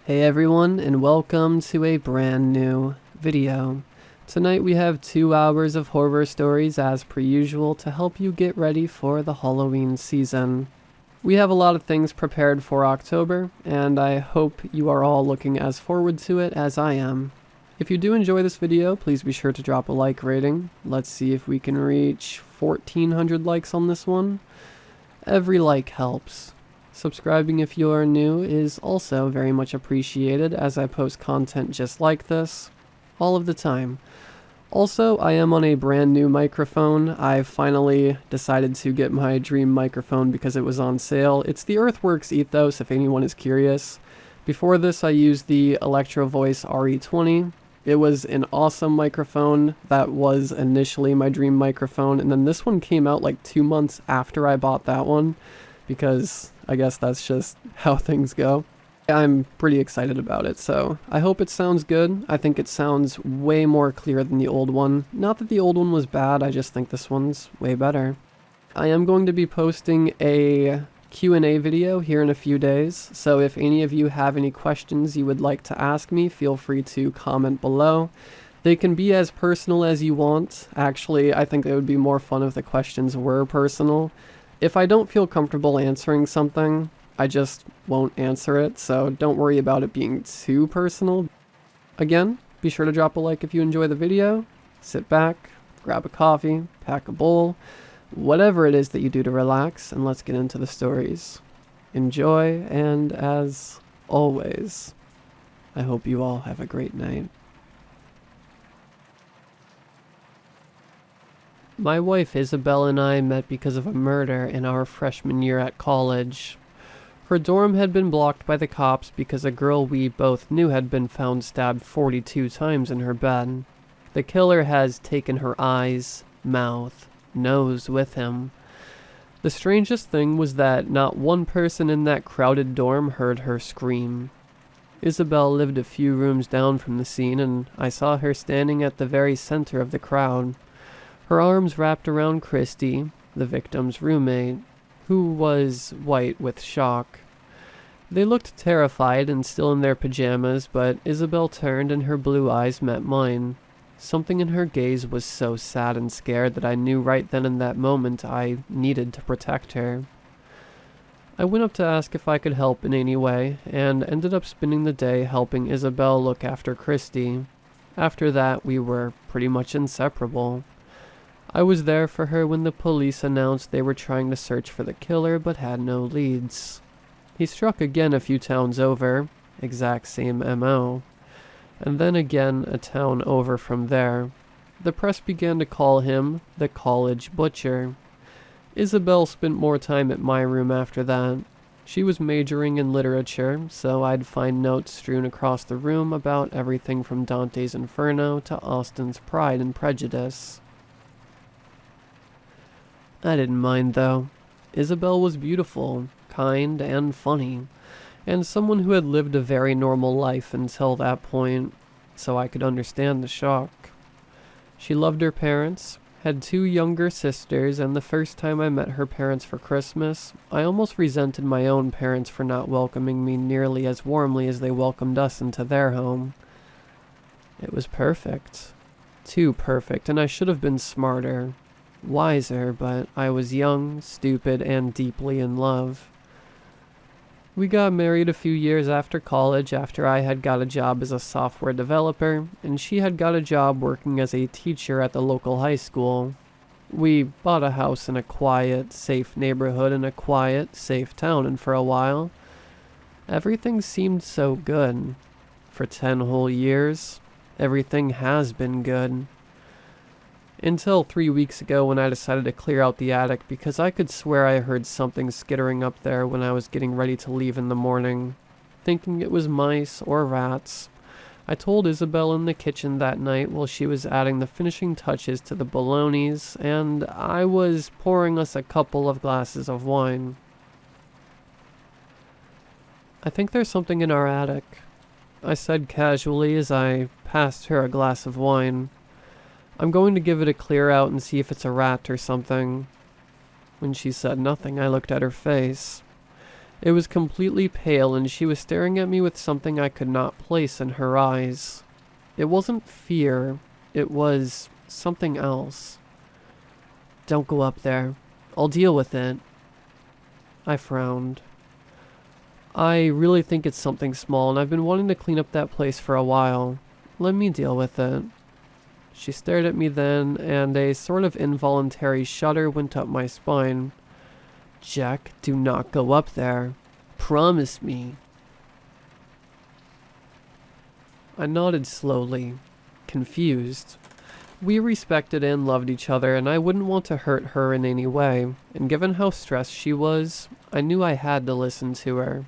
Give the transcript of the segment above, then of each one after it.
Hey everyone, and welcome to a brand new video. Tonight we have 2 hours of horror stories as per usual to help you get ready for the Halloween season. We have a lot of things prepared for October, and I hope you are all looking as forward to it as I am. If you do enjoy this video, please be sure to drop a like rating. Let's see if we can reach 1,400 likes on this one. Every like helps. Subscribing if you are new is also very much appreciated, as I post content just like this all of the time. Also, I am on a brand new microphone. I finally decided to get my dream microphone because it was on sale. It's the Earthworks Ethos, if anyone is curious. Before this, I used the Electro Voice RE20. It was an awesome microphone. That was initially my dream microphone, and then this one came out like 2 months after I bought that one, because I guess that's just how things go. I'm pretty excited about it, so I hope it sounds good. I think it sounds way more clear than the old one. Not that the old one was bad, I just think this one's way better. I am going to be posting a Q&A video here in a few days, so if any of you have any questions you would like to ask me, feel free to comment below. They can be as personal as you want. Actually, I think it would be more fun if the questions were personal. If I don't feel comfortable answering something, I just won't answer it, so don't worry about it being too personal. Again, be sure to drop a like if you enjoy the video. Sit back, grab a coffee, pack a bowl, whatever it is that you do to relax, and let's get into the stories. Enjoy, and as always, I hope you all have a great night. My wife Isabel and I met because of a murder in our freshman year at college. Her dorm had been blocked by the cops because a girl we both knew had been found stabbed 42 times in her bed. The killer has taken her eyes, mouth, nose with him. The strangest thing was that not one person in that crowded dorm heard her scream. Isabel lived a few rooms down from the scene, and I saw her standing at the very center of the crowd. Her arms wrapped around Christy, the victim's roommate, who was white with shock. They looked terrified and still in their pajamas, but Isabel turned and her blue eyes met mine. Something in her gaze was so sad and scared that I knew right then in that moment I needed to protect her. I went up to ask if I could help in any way, and ended up spending the day helping Isabel look after Christy. After that, we were pretty much inseparable. I was there for her when the police announced they were trying to search for the killer but had no leads. He struck again a few towns over, exact same MO. And then again a town over from there. The press began to call him the college butcher. Isabel spent more time at my room after that. She was majoring in literature, so I'd find notes strewn across the room about everything from Dante's Inferno to Austen's Pride and Prejudice. I didn't mind though. Isabel was beautiful, kind, and funny, and someone who had lived a very normal life until that point, so I could understand the shock. She loved her parents, had 2 younger sisters, and the first time I met her parents for Christmas, I almost resented my own parents for not welcoming me nearly as warmly as they welcomed us into their home. It was perfect. Too perfect, and I should have been smarter. Wiser, but I was young, stupid, and deeply in love. We got married a few years after college, after I had got a job as a software developer, and she had got a job working as a teacher at the local high school. We bought a house in a quiet, safe neighborhood in a quiet, safe town, and for a while, everything seemed so good. For 10 whole years, everything has been good. Until 3 weeks ago when I decided to clear out the attic because I could swear I heard something skittering up there when I was getting ready to leave in the morning. Thinking it was mice or rats, I told Isabel in the kitchen that night while she was adding the finishing touches to the bolognas, and I was pouring us a couple of glasses of wine. I think there's something in our attic, I said casually as I passed her a glass of wine. I'm going to give it a clear out and see if it's a rat or something. When she said nothing, I looked at her face. It was completely pale and she was staring at me with something I could not place in her eyes. It wasn't fear, it was something else. "Don't go up there. I'll deal with it." I frowned. "I really think it's something small and I've been wanting to clean up that place for a while. Let me deal with it." She stared at me then, and a sort of involuntary shudder went up my spine. "Jack, do not go up there. Promise me." I nodded slowly, confused. We respected and loved each other, and I wouldn't want to hurt her in any way, and given how stressed she was, I knew I had to listen to her.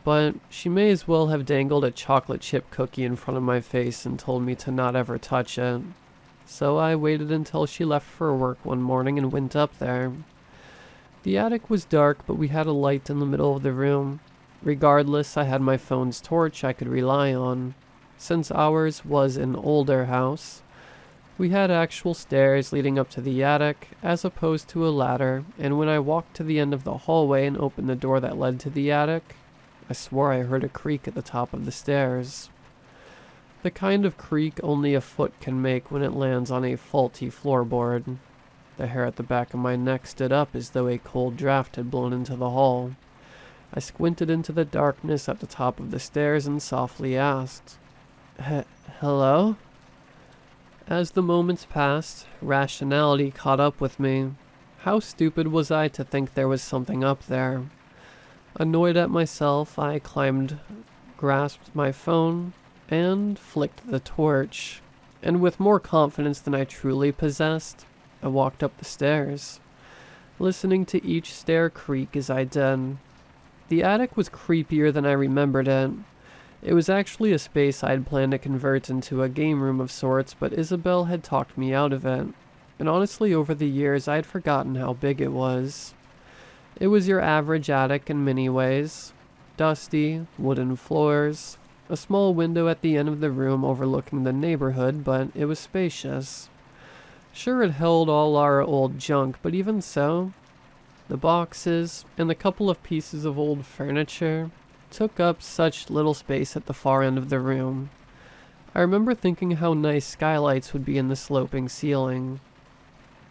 But she may as well have dangled a chocolate chip cookie in front of my face and told me to not ever touch it. So I waited until she left for work one morning and went up there. The attic was dark, but we had a light in the middle of the room. Regardless, I had my phone's torch I could rely on. Since ours was an older house, we had actual stairs leading up to the attic, as opposed to a ladder, and when I walked to the end of the hallway and opened the door that led to the attic, I swore I heard a creak at the top of the stairs. The kind of creak only a foot can make when it lands on a faulty floorboard. The hair at the back of my neck stood up as though a cold draft had blown into the hall. I squinted into the darkness at the top of the stairs and softly asked, "Hello?" As the moments passed, rationality caught up with me. How stupid was I to think there was something up there? Annoyed at myself, I grasped my phone, and flicked the torch. And with more confidence than I truly possessed, I walked up the stairs, listening to each stair creak as I did. The attic was creepier than I remembered it. It was actually a space I'd planned to convert into a game room of sorts, but Isabel had talked me out of it. And honestly, over the years, I'd forgotten how big it was. It was your average attic in many ways. Dusty, wooden floors, a small window at the end of the room overlooking the neighborhood, but it was spacious. Sure, it held all our old junk, but even so, the boxes and the couple of pieces of old furniture took up such little space at the far end of the room. I remember thinking how nice skylights would be in the sloping ceiling.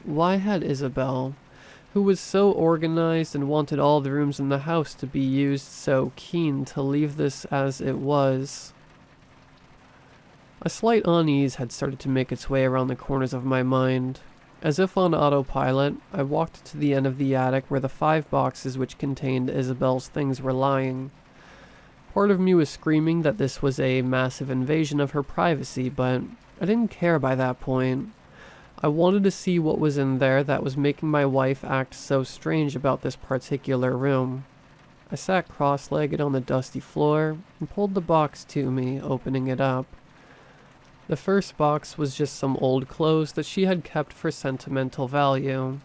Why had Isabel, who was so organized and wanted all the rooms in the house to be used, so keen to leave this as it was? A slight unease had started to make its way around the corners of my mind. As if on autopilot, I walked to the end of the attic where the 5 boxes which contained Isabel's things were lying. Part of me was screaming that this was a massive invasion of her privacy, but I didn't care by that point. I wanted to see what was in there that was making my wife act so strange about this particular room. I sat cross-legged on the dusty floor and pulled the box to me, opening it up. The first box was just some old clothes that she had kept for sentimental value.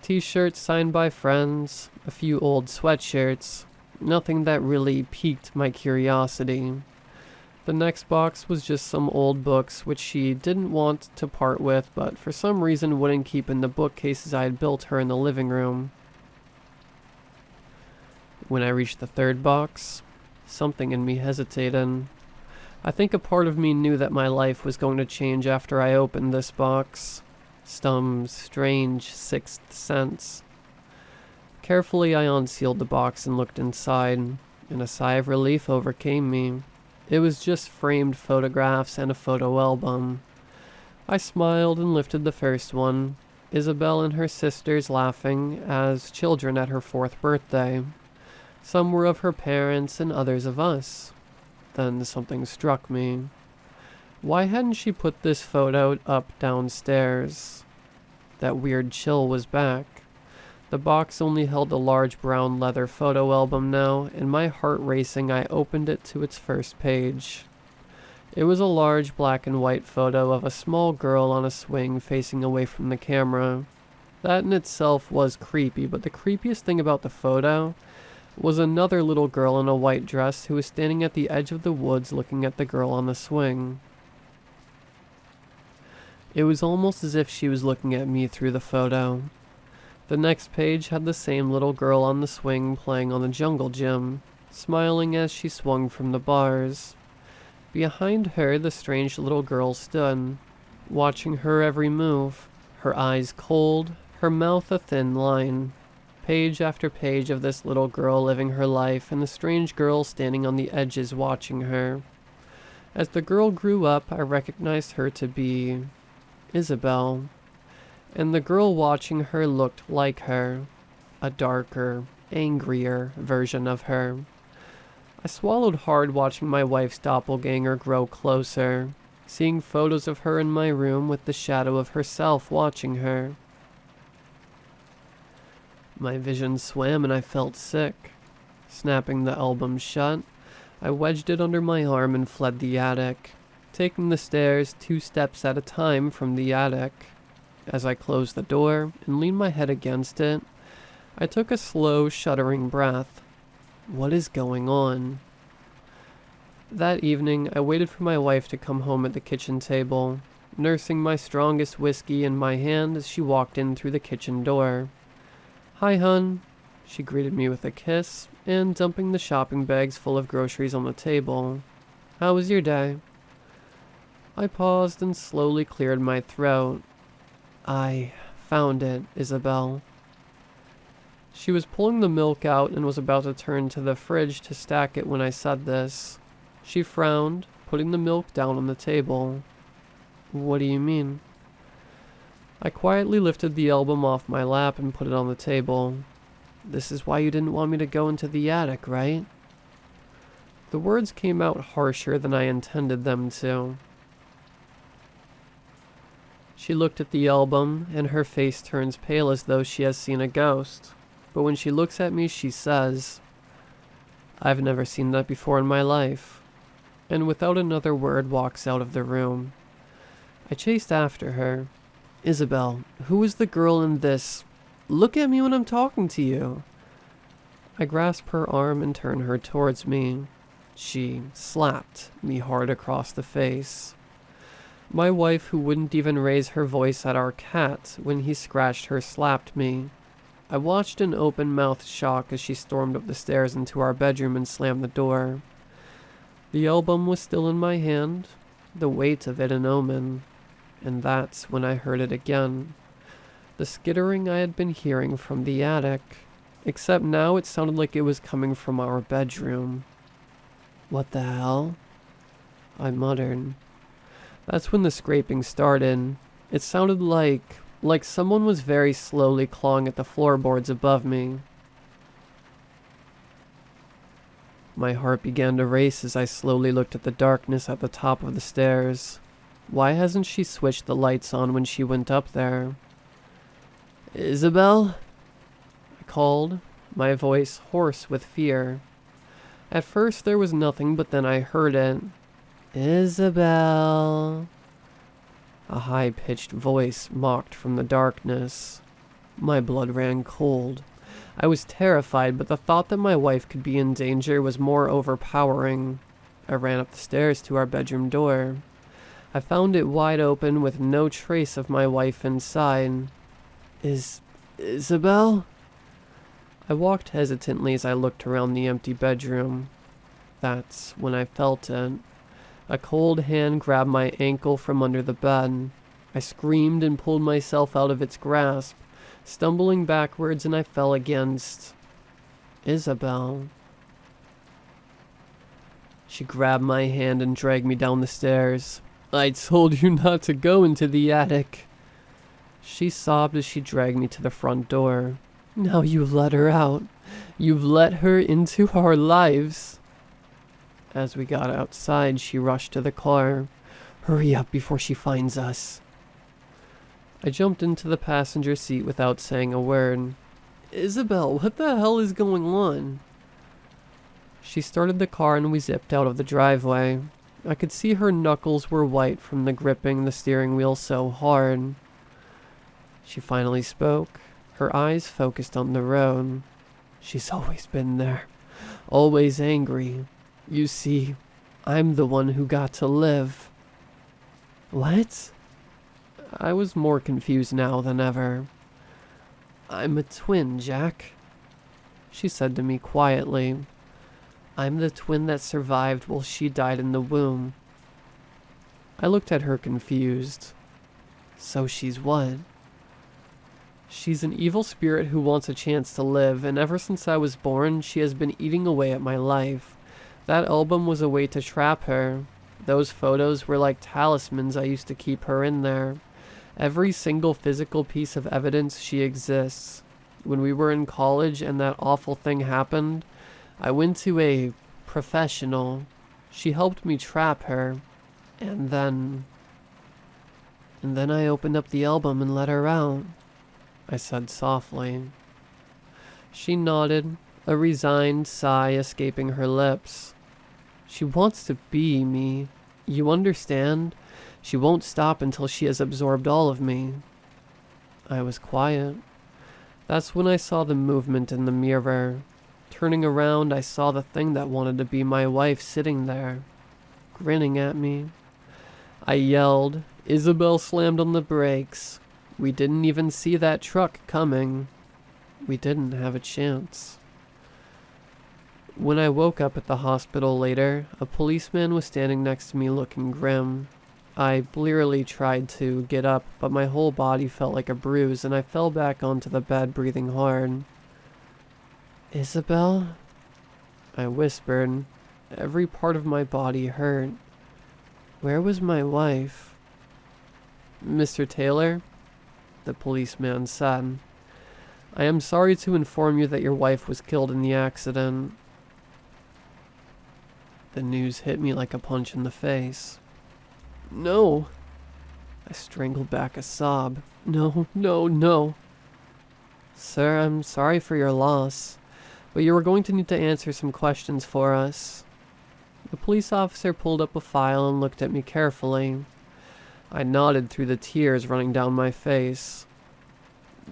T-shirts signed by friends, a few old sweatshirts, nothing that really piqued my curiosity. The next box was just some old books which she didn't want to part with, but for some reason wouldn't keep in the bookcases I had built her in the living room. When I reached the third box, something in me hesitated. I think a part of me knew that my life was going to change after I opened this box. Some strange sixth sense. Carefully I unsealed the box and looked inside, and a sigh of relief overcame me. It was just framed photographs and a photo album. I smiled and lifted the first one, Isabel and her sisters laughing as children at her 4th birthday. Some were of her parents and others of us. Then something struck me. Why hadn't she put this photo up downstairs? That weird chill was back. The box only held a large brown leather photo album now, and my heart racing, I opened it to its first page. It was a large black and white photo of a small girl on a swing facing away from the camera. That in itself was creepy, but the creepiest thing about the photo was another little girl in a white dress who was standing at the edge of the woods looking at the girl on the swing. It was almost as if she was looking at me through the photo. The next page had the same little girl on the swing playing on the jungle gym, smiling as she swung from the bars. Behind her, the strange little girl stood, watching her every move, her eyes cold, her mouth a thin line. Page after page of this little girl living her life, and the strange girl standing on the edges watching her. As the girl grew up, I recognized her to be Isabel, and the girl watching her looked like her, a darker, angrier version of her. I swallowed hard watching my wife's doppelganger grow closer, seeing photos of her in my room with the shadow of herself watching her. My vision swam and I felt sick. Snapping the album shut, I wedged it under my arm and fled the attic, taking the stairs 2 steps at a time from the attic. As I closed the door and leaned my head against it, I took a slow, shuddering breath. What is going on? That evening, I waited for my wife to come home at the kitchen table, nursing my strongest whiskey in my hand as she walked in through the kitchen door. "Hi, hun," she greeted me with a kiss, and dumping the shopping bags full of groceries on the table. "How was your day?" I paused and slowly cleared my throat. "I found it, Isabel." She was pulling the milk out and was about to turn to the fridge to stack it when I said this. She frowned, putting the milk down on the table. "What do you mean?" I quietly lifted the album off my lap and put it on the table. "This is why you didn't want me to go into the attic, right?" The words came out harsher than I intended them to. She looked at the album, and her face turns pale as though she has seen a ghost. But when she looks at me, she says, "I've never seen that before in my life," and without another word walks out of the room. I chased after her. "Isabel, who is the girl in this? Look at me when I'm talking to you." I grasped her arm and turned her towards me. She slapped me hard across the face. My wife, who wouldn't even raise her voice at our cat when he scratched her, slapped me. I watched in open-mouthed shock as she stormed up the stairs into our bedroom and slammed the door. The album was still in my hand, the weight of it an omen, and that's when I heard it again. The skittering I had been hearing from the attic, except now it sounded like it was coming from our bedroom. "What the hell?" I muttered. That's when the scraping started. It sounded like someone was very slowly clawing at the floorboards above me. My heart began to race as I slowly looked at the darkness at the top of the stairs. Why hasn't she switched the lights on when she went up there? "Isabel?" I called, my voice hoarse with fear. At first there was nothing, but then I heard it. "Isabel." A high-pitched voice mocked from the darkness. My blood ran cold. I was terrified, but the thought that my wife could be in danger was more overpowering. I ran up the stairs to our bedroom door. I found it wide open with no trace of my wife inside. Isabel?" I walked hesitantly as I looked around the empty bedroom. That's when I felt it. A cold hand grabbed my ankle from under the bed. I screamed and pulled myself out of its grasp, stumbling backwards, and I fell against Isabel. She grabbed my hand and dragged me down the stairs. "I told you not to go into the attic." She sobbed as she dragged me to the front door. "Now you've let her out. You've let her into our lives." As we got outside, she rushed to the car. "Hurry up before she finds us." I jumped into the passenger seat without saying a word. "Isabel, what the hell is going on?" She started the car and we zipped out of the driveway. I could see her knuckles were white from the gripping the steering wheel so hard. She finally spoke, her eyes focused on the road. "She's always been there, always angry. You see, I'm the one who got to live." "What?" I was more confused now than ever. I'm a twin, Jack, she said to me quietly. I'm the twin that survived while she died in the womb. I looked at her confused. So she's what? She's an evil spirit who wants a chance to live, and ever since I was born, she has been eating away at my life. That album was a way to trap her. Those photos were like talismans I used to keep her in there. Every single physical piece of evidence she exists. When we were in college and that awful thing happened, I went to a professional. She helped me trap her. And then I opened up the album and let her out, I said softly. She nodded, a resigned sigh escaping her lips. She wants to be me. You understand? She won't stop until she has absorbed all of me. I was quiet. That's when I saw the movement in the mirror. Turning around, I saw the thing that wanted to be my wife sitting there, grinning at me. I yelled. Isabel slammed on the brakes. We didn't even see that truck coming. We didn't have a chance. When I woke up at the hospital later, a policeman was standing next to me looking grim. I blearily tried to get up, but my whole body felt like a bruise and I fell back onto the bed breathing hard. Isabel? I whispered. Every part of my body hurt. Where was my wife? Mr. Taylor? The policeman said. I am sorry to inform you that your wife was killed in the accident. The news hit me like a punch in the face. No. I strangled back a sob. No, no, no. Sir, I'm sorry for your loss, but you are going to need to answer some questions for us. The police officer pulled up a file and looked at me carefully. I nodded through the tears running down my face.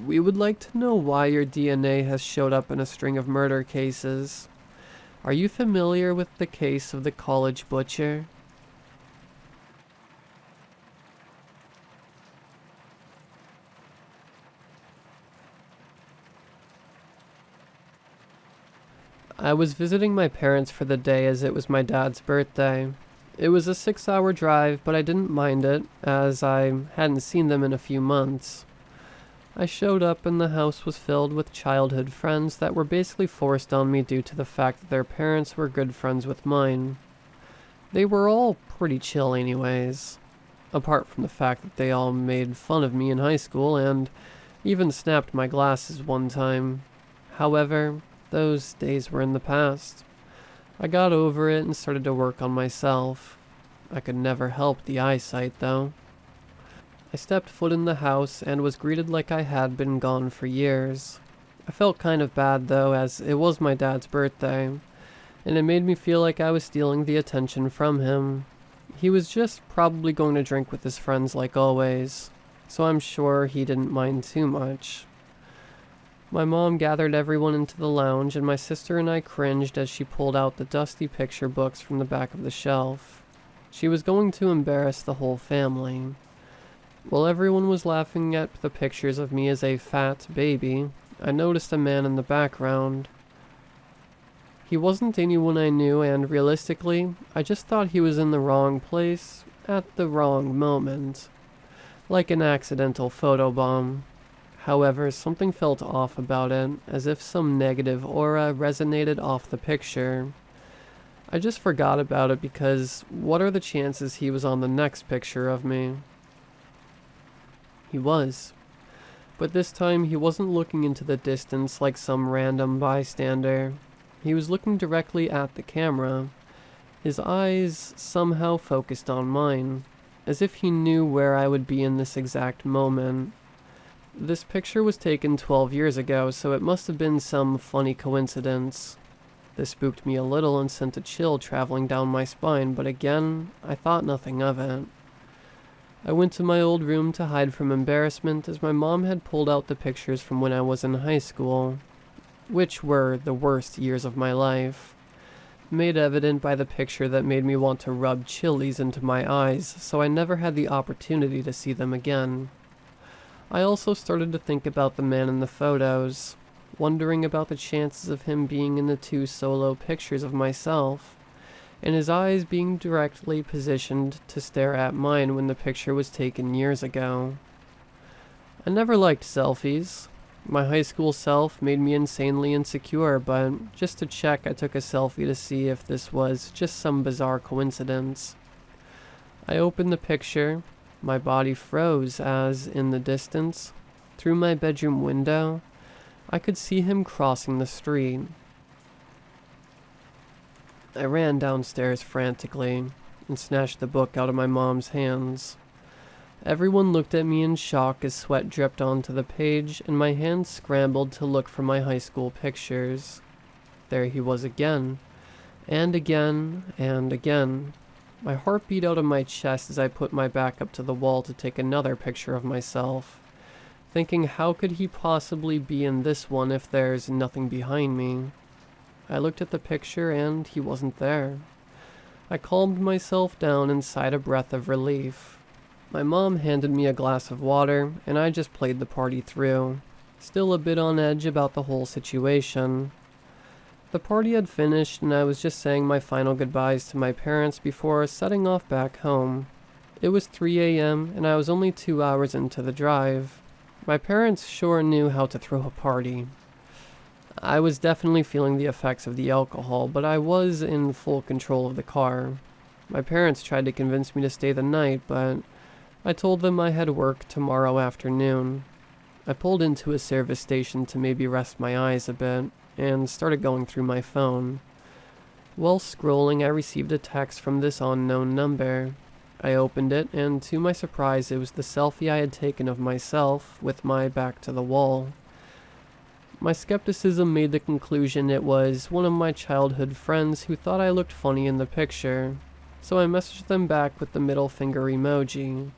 We would like to know why your DNA has showed up in a string of murder cases. Are you familiar with the case of the college butcher? I was visiting my parents for the day as it was my dad's birthday. It was a 6-hour drive, but I didn't mind it, as I hadn't seen them in a few months. I showed up and the house was filled with childhood friends that were basically forced on me due to the fact that their parents were good friends with mine. They were all pretty chill anyways, apart from the fact that they all made fun of me in high school and even snapped my glasses one time. However, those days were in the past. I got over it and started to work on myself. I could never help the eyesight, though. I stepped foot in the house and was greeted like I had been gone for years. I felt kind of bad, though, as it was my dad's birthday, and it made me feel like I was stealing the attention from him. He was just probably going to drink with his friends like always, so I'm sure he didn't mind too much. My mom gathered everyone into the lounge, and my sister and I cringed as she pulled out the dusty picture books from the back of the shelf. She was going to embarrass the whole family. While everyone was laughing at the pictures of me as a fat baby, I noticed a man in the background. He wasn't anyone I knew, and realistically, I just thought he was in the wrong place at the wrong moment. Like an accidental photobomb. However, something felt off about it, as if some negative aura resonated off the picture. I just forgot about it because what are the chances he was on the next picture of me? He was. But this time he wasn't looking into the distance like some random bystander. He was looking directly at the camera. His eyes somehow focused on mine, as if he knew where I would be in this exact moment. This picture was taken 12 years ago, so it must have been some funny coincidence. This spooked me a little and sent a chill traveling down my spine, but again, I thought nothing of it. I went to my old room to hide from embarrassment as my mom had pulled out the pictures from when I was in high school, which were the worst years of my life, made evident by the picture that made me want to rub chilies into my eyes, so I never had the opportunity to see them again. I also started to think about the man in the photos, wondering about the chances of him being in the 2 solo pictures of myself, and his eyes being directly positioned to stare at mine when the picture was taken years ago. I never liked selfies. My high school self made me insanely insecure, but just to check, I took a selfie to see if this was just some bizarre coincidence. I opened the picture. My body froze as, in the distance, through my bedroom window, I could see him crossing the street. I ran downstairs frantically and snatched the book out of my mom's hands. Everyone looked at me in shock as sweat dripped onto the page and my hands scrambled to look for my high school pictures. There he was again, and again, and again. My heart beat out of my chest as I put my back up to the wall to take another picture of myself, thinking how could he possibly be in this one if there's nothing behind me. I looked at the picture and he wasn't there. I calmed myself down and sighed a breath of relief. My mom handed me a glass of water and I just played the party through, still a bit on edge about the whole situation. The party had finished and I was just saying my final goodbyes to my parents before setting off back home. It was 3 a.m. and I was only 2 hours into the drive. My parents sure knew how to throw a party. I was definitely feeling the effects of the alcohol, but I was in full control of the car. My parents tried to convince me to stay the night, but I told them I had work tomorrow afternoon. I pulled into a service station to maybe rest my eyes a bit, and started going through my phone. While scrolling, I received a text from this unknown number. I opened it, and to my surprise, it was the selfie I had taken of myself, with my back to the wall. My skepticism made the conclusion it was one of my childhood friends who thought I looked funny in the picture, so I messaged them back with the middle finger emoji.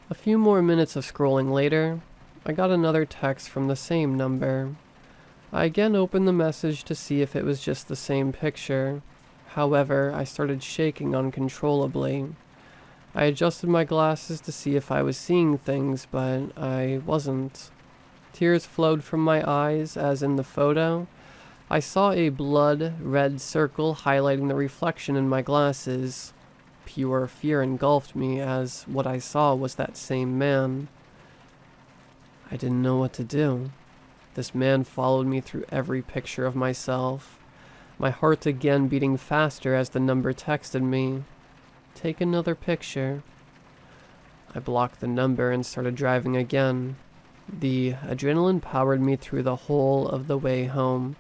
A few more minutes of scrolling later, I got another text from the same number. I again opened the message to see if it was just the same picture. However, I started shaking uncontrollably. I adjusted my glasses to see if I was seeing things, but I wasn't. Tears flowed from my eyes as in the photo. I saw a blood-red circle highlighting the reflection in my glasses. Pure fear engulfed me as what I saw was that same man. I didn't know what to do. This man followed me through every picture of myself. My heart again beating faster as the number texted me. Take another picture. I blocked the number and started driving again. The adrenaline powered me through the whole of the way home,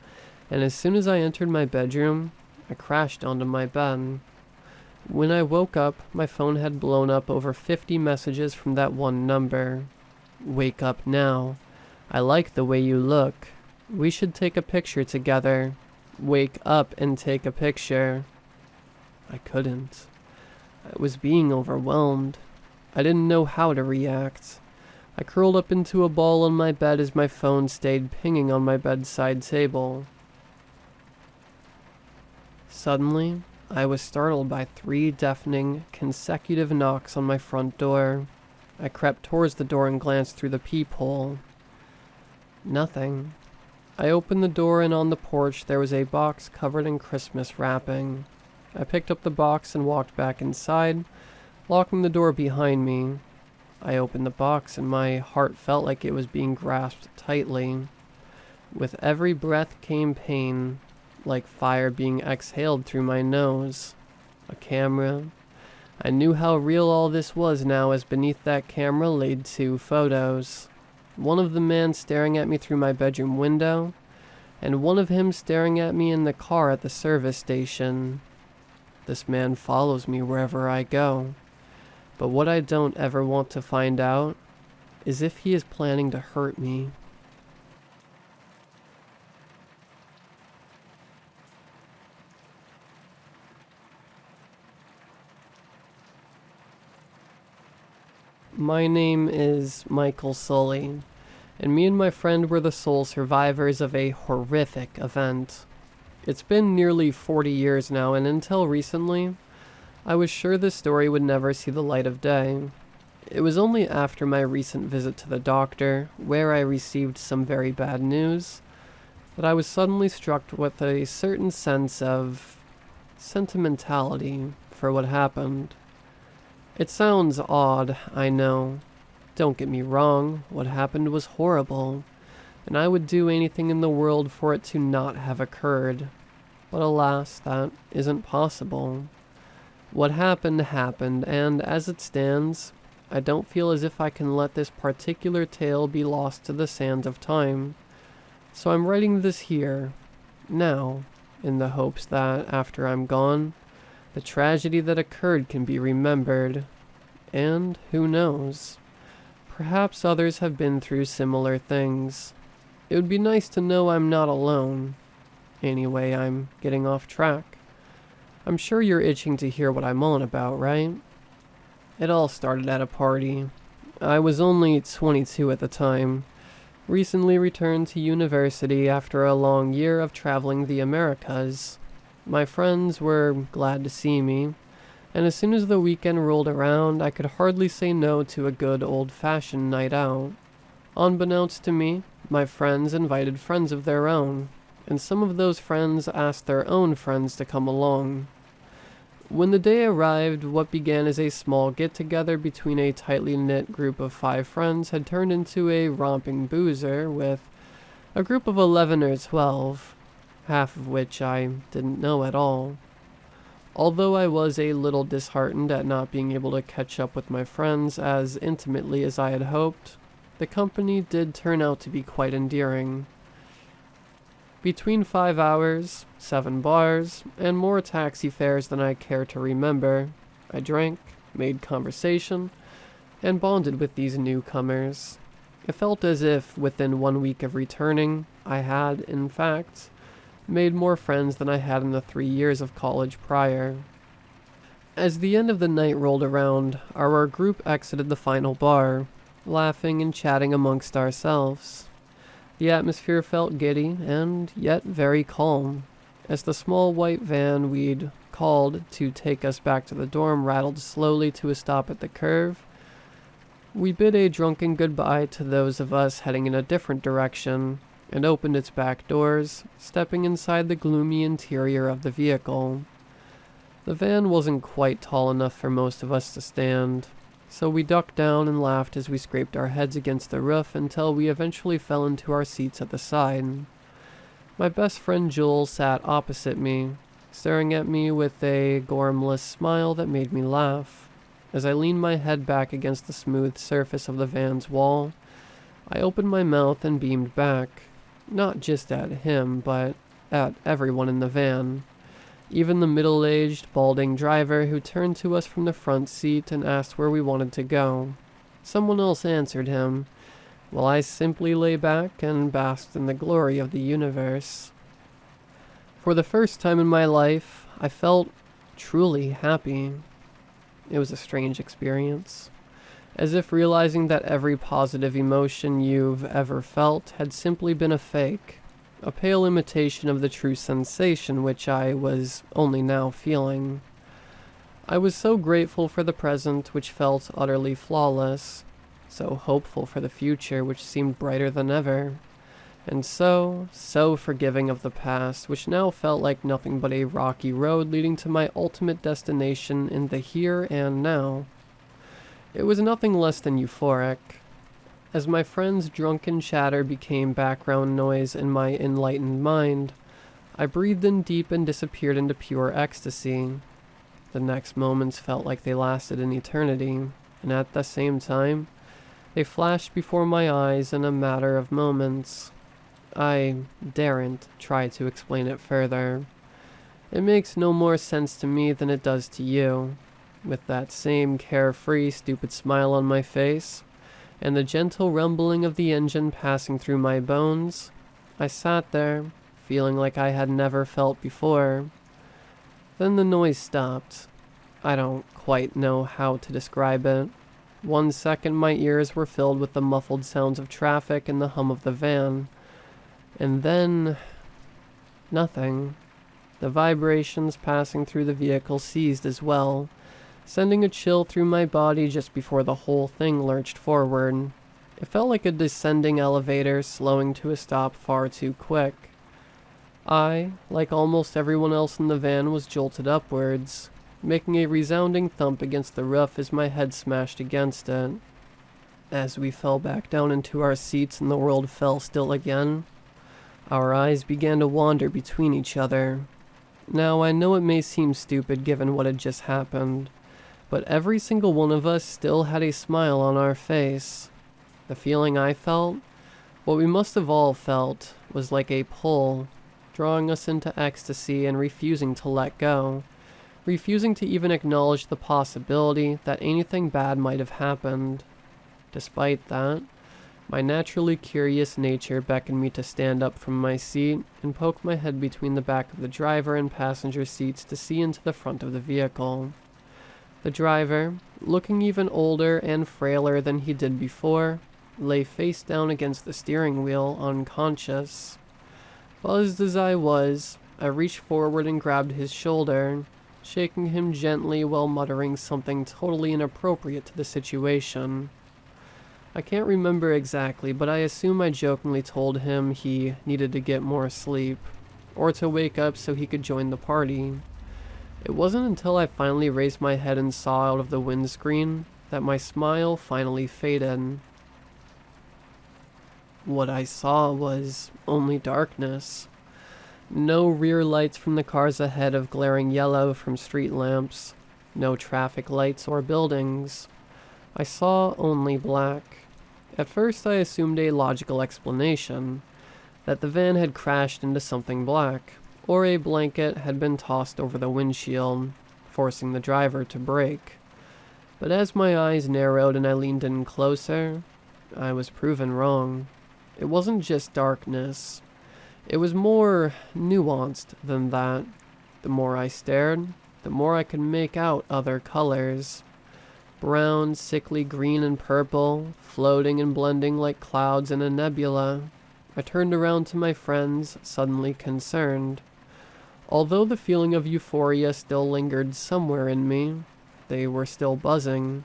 and as soon as I entered my bedroom, I crashed onto my bed. When I woke up, my phone had blown up over 50 messages from that one number. Wake up now. I like the way you look. We should take a picture together. Wake up and take a picture. I couldn't. I was being overwhelmed. I didn't know how to react. I curled up into a ball on my bed as my phone stayed pinging on my bedside table. Suddenly, I was startled by 3 deafening, consecutive knocks on my front door. I crept towards the door and glanced through the peephole. Nothing. I opened the door and on the porch there was a box covered in Christmas wrapping. I picked up the box and walked back inside, locking the door behind me. I opened the box and my heart felt like it was being grasped tightly. With every breath came pain, like fire being exhaled through my nose. A camera. I knew how real all this was now as beneath that camera laid 2 photos. One of the man staring at me through my bedroom window, and one of him staring at me in the car at the service station. This man follows me wherever I go. But what I don't ever want to find out is if he is planning to hurt me. My name is Michael Sully, and me and my friend were the sole survivors of a horrific event. It's been nearly 40 years now, and until recently, I was sure this story would never see the light of day. It was only after my recent visit to the doctor, where I received some very bad news, that I was suddenly struck with a certain sense of sentimentality for what happened. It sounds odd, I know. Don't get me wrong, what happened was horrible, and I would do anything in the world for it to not have occurred. But alas, that isn't possible. What happened happened, and as it stands, I don't feel as if I can let this particular tale be lost to the sands of time. So I'm writing this here, now, in the hopes that, after I'm gone, the tragedy that occurred can be remembered. And, who knows, perhaps others have been through similar things. It would be nice to know I'm not alone. Anyway, I'm getting off track. I'm sure you're itching to hear what I'm on about, right? It all started at a party. I was only 22 at the time, recently returned to university after a long year of traveling the Americas. My friends were glad to see me, and as soon as the weekend rolled around, I could hardly say no to a good old-fashioned night out. Unbeknownst to me, my friends invited friends of their own, and some of those friends asked their own friends to come along. When the day arrived, what began as a small get-together between a tightly knit group of 5 friends had turned into a romping boozer with a group of 11 or 12, half of which I didn't know at all. Although I was a little disheartened at not being able to catch up with my friends as intimately as I had hoped, the company did turn out to be quite endearing. Between 5 hours, 7 bars, and more taxi fares than I care to remember, I drank, made conversation, and bonded with these newcomers. It felt as if, within 1 week of returning, I had, in fact, made more friends than I had in the 3 years of college prior. As the end of the night rolled around, our group exited the final bar, laughing and chatting amongst ourselves. The atmosphere felt giddy and yet very calm, as the small white van we'd called to take us back to the dorm rattled slowly to a stop at the curve. We bid a drunken goodbye to those of us heading in a different direction, and opened its back doors, stepping inside the gloomy interior of the vehicle. The van wasn't quite tall enough for most of us to stand, so we ducked down and laughed as we scraped our heads against the roof until we eventually fell into our seats at the side. My best friend Joel sat opposite me, staring at me with a gormless smile that made me laugh. As I leaned my head back against the smooth surface of the van's wall, I opened my mouth and beamed back, not just at him, but at everyone in the van. Even the middle-aged, balding driver who turned to us from the front seat and asked where we wanted to go. Someone else answered him, while I simply lay back and basked in the glory of the universe. For the first time in my life, I felt truly happy. It was a strange experience, as if realizing that every positive emotion you've ever felt had simply been a fake. A pale imitation of the true sensation which I was only now feeling. I was so grateful for the present which felt utterly flawless, so hopeful for the future which seemed brighter than ever, and so forgiving of the past which now felt like nothing but a rocky road leading to my ultimate destination in the here and now. It was nothing less than euphoric. As my friend's drunken chatter became background noise in my enlightened mind, I breathed in deep and disappeared into pure ecstasy. The next moments felt like they lasted an eternity, and at the same time, they flashed before my eyes in a matter of moments. I daren't try to explain it further. It makes no more sense to me than it does to you. With that same carefree, stupid smile on my face, and the gentle rumbling of the engine passing through my bones, I sat there, feeling like I had never felt before. Then the noise stopped. I don't quite know how to describe it. 1 second my ears were filled with the muffled sounds of traffic and the hum of the van. And then nothing. The vibrations passing through the vehicle ceased as well, sending a chill through my body just before the whole thing lurched forward. It felt like a descending elevator slowing to a stop far too quick. I, like almost everyone else in the van, was jolted upwards, making a resounding thump against the roof as my head smashed against it. As we fell back down into our seats and the world fell still again, our eyes began to wander between each other. Now, I know it may seem stupid given what had just happened, but every single one of us still had a smile on our face. The feeling I felt, what we must have all felt, was like a pull, drawing us into ecstasy and refusing to let go, refusing to even acknowledge the possibility that anything bad might have happened. Despite that, my naturally curious nature beckoned me to stand up from my seat and poke my head between the back of the driver and passenger seats to see into the front of the vehicle. The driver, looking even older and frailer than he did before, lay face down against the steering wheel, unconscious. Buzzed as I was, I reached forward and grabbed his shoulder, shaking him gently while muttering something totally inappropriate to the situation. I can't remember exactly, but I assume I jokingly told him he needed to get more sleep, or to wake up so he could join the party. It wasn't until I finally raised my head and saw out of the windscreen that my smile finally faded. What I saw was only darkness. No rear lights from the cars ahead of glaring yellow from street lamps. No traffic lights or buildings. I saw only black. At first I assumed a logical explanation, that the van had crashed into something black, or a blanket had been tossed over the windshield, forcing the driver to brake. But as my eyes narrowed and I leaned in closer, I was proven wrong. It wasn't just darkness. It was more nuanced than that. The more I stared, the more I could make out other colors. Brown, sickly green and purple, floating and blending like clouds in a nebula. I turned around to my friends, suddenly concerned. Although the feeling of euphoria still lingered somewhere in me, they were still buzzing.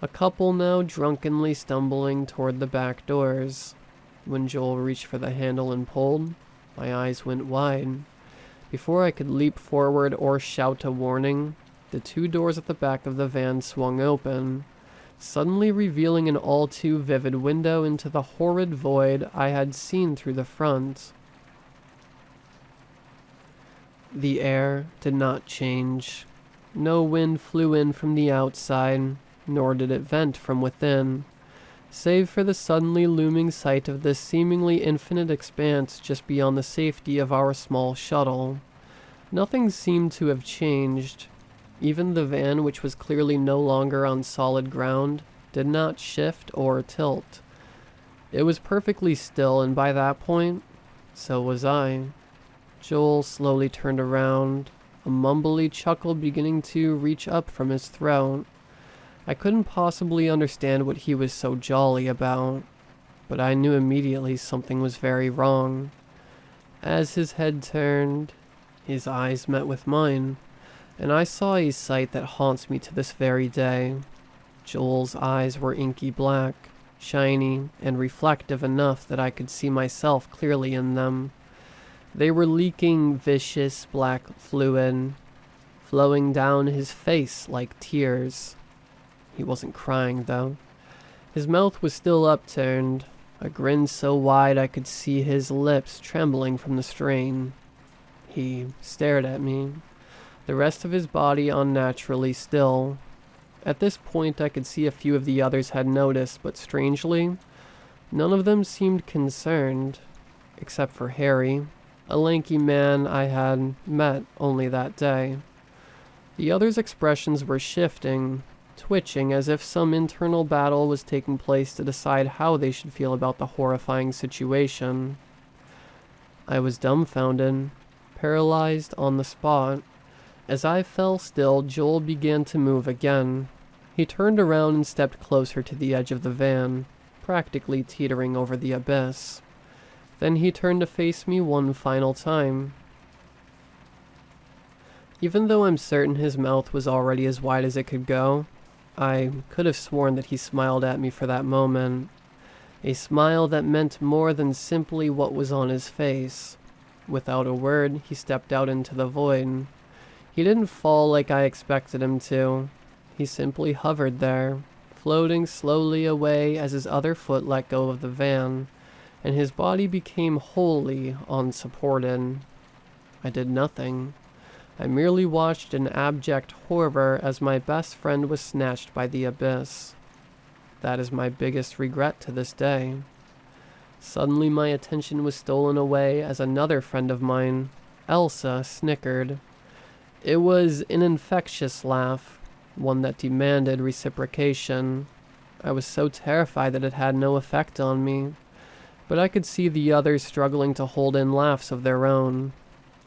A couple now drunkenly stumbling toward the back doors. When Joel reached for the handle and pulled, my eyes went wide. Before I could leap forward or shout a warning, the two doors at the back of the van swung open, suddenly revealing an all too vivid window into the horrid void I had seen through the front. The air did not change. No wind flew in from the outside, nor did it vent from within, save for the suddenly looming sight of this seemingly infinite expanse just beyond the safety of our small shuttle. Nothing seemed to have changed. Even the van, which was clearly no longer on solid ground, did not shift or tilt. It was perfectly still, and by that point, so was I. Joel slowly turned around, a mumbly chuckle beginning to reach up from his throat. I couldn't possibly understand what he was so jolly about, but I knew immediately something was very wrong. As his head turned, his eyes met with mine, and I saw a sight that haunts me to this very day. Joel's eyes were inky black, shiny, and reflective enough that I could see myself clearly in them. They were leaking vicious black fluid, flowing down his face like tears. He wasn't crying, though. His mouth was still upturned, a grin so wide I could see his lips trembling from the strain. He stared at me, the rest of his body unnaturally still. At this point I could see a few of the others had noticed, but strangely, none of them seemed concerned, except for Harry, a lanky man I had met only that day. The others' expressions were shifting, twitching as if some internal battle was taking place to decide how they should feel about the horrifying situation. I was dumbfounded, paralyzed on the spot. As I fell still, Joel began to move again. He turned around and stepped closer to the edge of the van, practically teetering over the abyss. Then he turned to face me one final time. Even though I'm certain his mouth was already as wide as it could go, I could have sworn that he smiled at me for that moment. A smile that meant more than simply what was on his face. Without a word, he stepped out into the void. He didn't fall like I expected him to. He simply hovered there, floating slowly away as his other foot let go of the van, and his body became wholly unsupported. I did nothing. I merely watched in abject horror as my best friend was snatched by the abyss. That is my biggest regret to this day. Suddenly my attention was stolen away as another friend of mine, Elsa, snickered. It was an infectious laugh, one that demanded reciprocation. I was so terrified that it had no effect on me, but I could see the others struggling to hold in laughs of their own.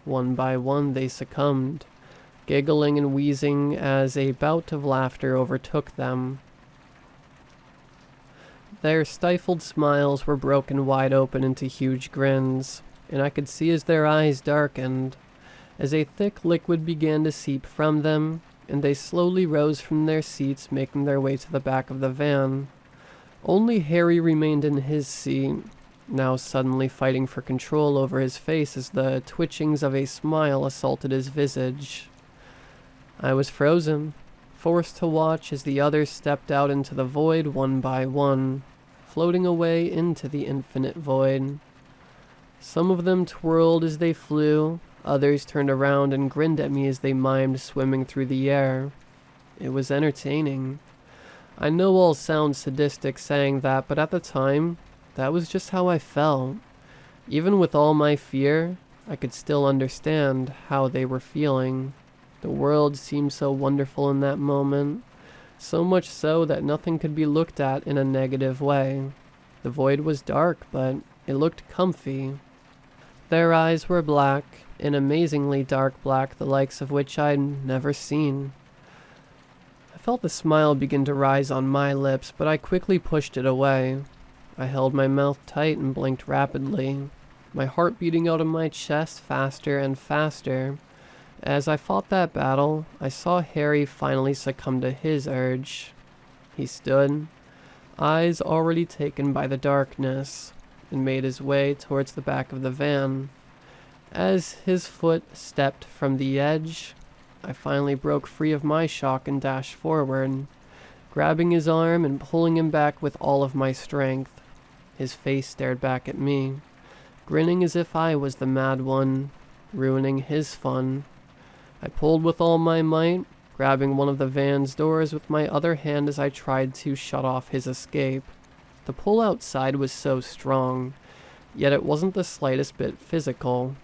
One by one they succumbed, giggling and wheezing as a bout of laughter overtook them. Their stifled smiles were broken wide open into huge grins, and I could see as their eyes darkened, as a thick liquid began to seep from them, and they slowly rose from their seats, making their way to the back of the van. Only Harry remained in his seat, now suddenly fighting for control over his face as the twitchings of a smile assaulted his visage. I was frozen, forced to watch as the others stepped out into the void one by one, floating away into the infinite void. Some of them twirled as they flew, others turned around and grinned at me as they mimed swimming through the air. It was entertaining. I know I'll sound sadistic saying that, but at the time, that was just how I felt. Even with all my fear, I could still understand how they were feeling. The world seemed so wonderful in that moment, so much so that nothing could be looked at in a negative way. The void was dark, but it looked comfy. Their eyes were black, an amazingly dark black, the likes of which I'd never seen. I felt the smile begin to rise on my lips, but I quickly pushed it away. I held my mouth tight and blinked rapidly, my heart beating out of my chest faster and faster. As I fought that battle, I saw Harry finally succumb to his urge. He stood, eyes already taken by the darkness, and made his way towards the back of the van. As his foot stepped from the edge, I finally broke free of my shock and dashed forward, grabbing his arm and pulling him back with all of my strength. His face stared back at me, grinning as if I was the mad one, ruining his fun. I pulled with all my might, grabbing one of the van's doors with my other hand as I tried to shut off his escape. The pull outside was so strong, yet it wasn't the slightest bit physical.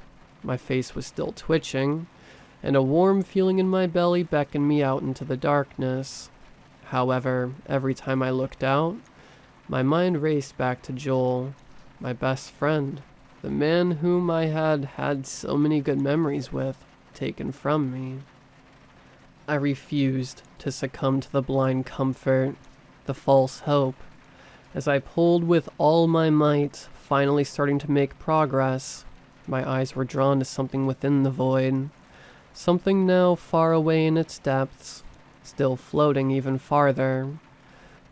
My face was still twitching, and a warm feeling in my belly beckoned me out into the darkness. However, every time I looked out, my mind raced back to Joel, my best friend, the man whom I had had so many good memories with, taken from me. I refused to succumb to the blind comfort, the false hope. As I pulled with all my might, finally starting to make progress, my eyes were drawn to something within the void, something now far away in its depths, still floating even farther.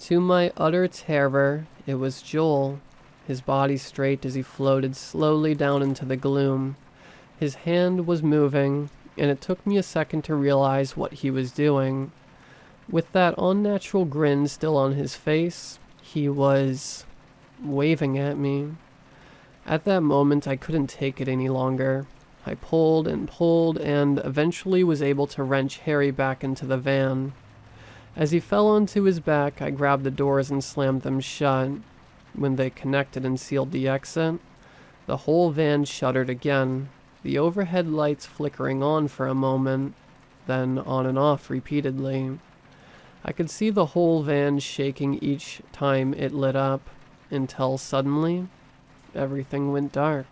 To my utter terror, it was Joel, his body straight as he floated slowly down into the gloom. His hand was moving, and it took me a second to realize what he was doing. With that unnatural grin still on his face, he was waving at me. At that moment, I couldn't take it any longer. I pulled and eventually was able to wrench Harry back into the van. As he fell onto his back, I grabbed the doors and slammed them shut. When they connected and sealed the exit, the whole van shuddered again, the overhead lights flickering on for a moment, then on and off repeatedly. I could see the whole van shaking each time it lit up, until suddenly, everything went dark.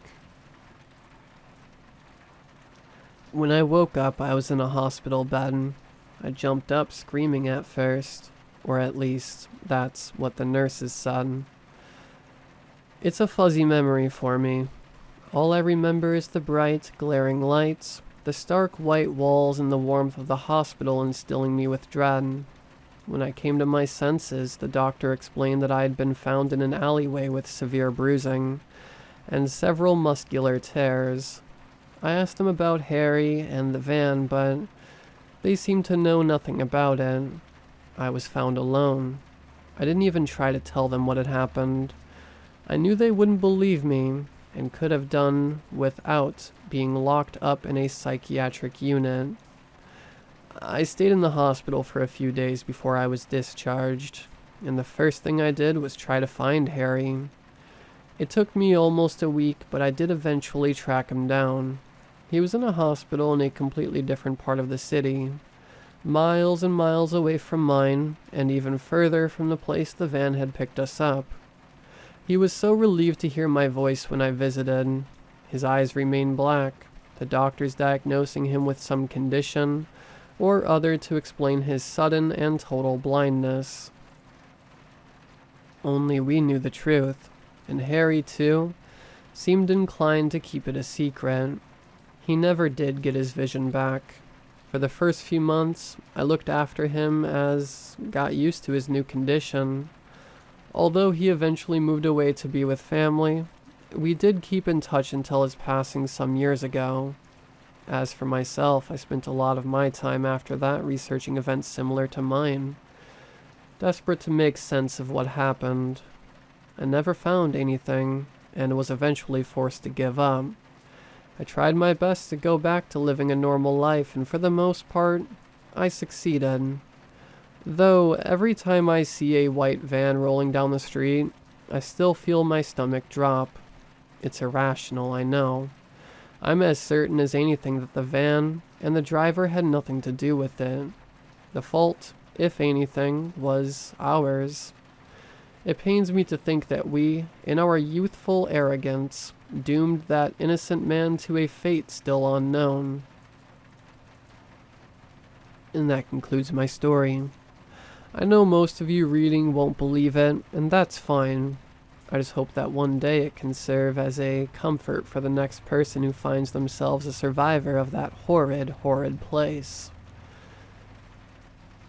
When I woke up, I was in a hospital bed. I jumped up screaming at first, or at least that's what the nurses said. It's a fuzzy memory for me. All I remember is the bright, glaring lights, the stark white walls and the warmth of the hospital instilling me with dread. When I came to my senses, the doctor explained that I had been found in an alleyway with severe bruising and several muscular tears. I asked him about Harry and the van, but they seemed to know nothing about it. I was found alone. I didn't even try to tell them what had happened. I knew they wouldn't believe me and could have done without being locked up in a psychiatric unit. I stayed in the hospital for a few days before I was discharged, and the first thing I did was try to find Harry. It took me almost a week, but I did eventually track him down. He was in a hospital in a completely different part of the city, miles and miles away from mine, and even further from the place the van had picked us up. He was so relieved to hear my voice when I visited. His eyes remained black, the doctors diagnosing him with some condition or other to explain his sudden and total blindness. Only we knew the truth, and Harry, too, seemed inclined to keep it a secret. He never did get his vision back. For the first few months, I looked after him as got used to his new condition. Although he eventually moved away to be with family, we did keep in touch until his passing some years ago. As for myself, I spent a lot of my time after that researching events similar to mine, desperate to make sense of what happened. I never found anything, and was eventually forced to give up. I tried my best to go back to living a normal life, and for the most part, I succeeded. Though every time I see a white van rolling down the street, I still feel my stomach drop. It's irrational, I know. I'm as certain as anything that the van and the driver had nothing to do with it. The fault, if anything, was ours. It pains me to think that we, in our youthful arrogance, doomed that innocent man to a fate still unknown. And that concludes my story. I know most of you reading won't believe it, and that's fine. I just hope that one day it can serve as a comfort for the next person who finds themselves a survivor of that horrid, horrid place.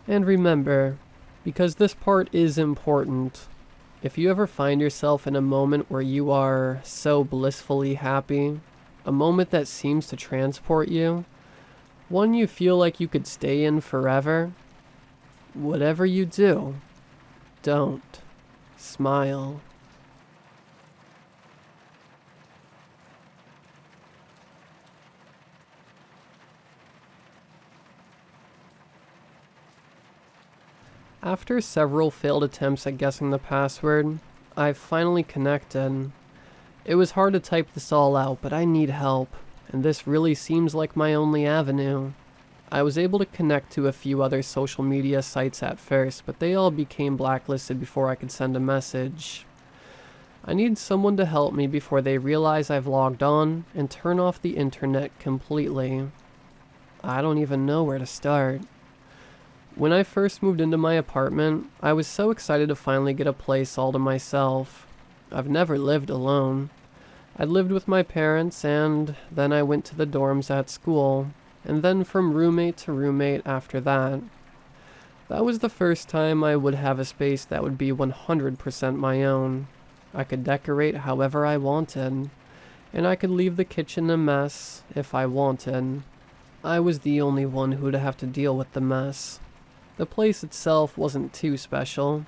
And remember, because this part is important, if you ever find yourself in a moment where you are so blissfully happy, a moment that seems to transport you, one you feel like you could stay in forever, whatever you do, don't smile. After several failed attempts at guessing the password, I finally connected. It was hard to type this all out, but I need help, and this really seems like my only avenue. I was able to connect to a few other social media sites at first, but they all became blacklisted before I could send a message. I need someone to help me before they realize I've logged on and turn off the internet completely. I don't even know where to start. When I first moved into my apartment, I was so excited to finally get a place all to myself. I've never lived alone. I lived with my parents, and then I went to the dorms at school, and then from roommate to roommate after that. That was the first time I would have a space that would be 100% my own. I could decorate however I wanted, and I could leave the kitchen a mess if I wanted. I was the only one who'd have to deal with the mess. The place itself wasn't too special.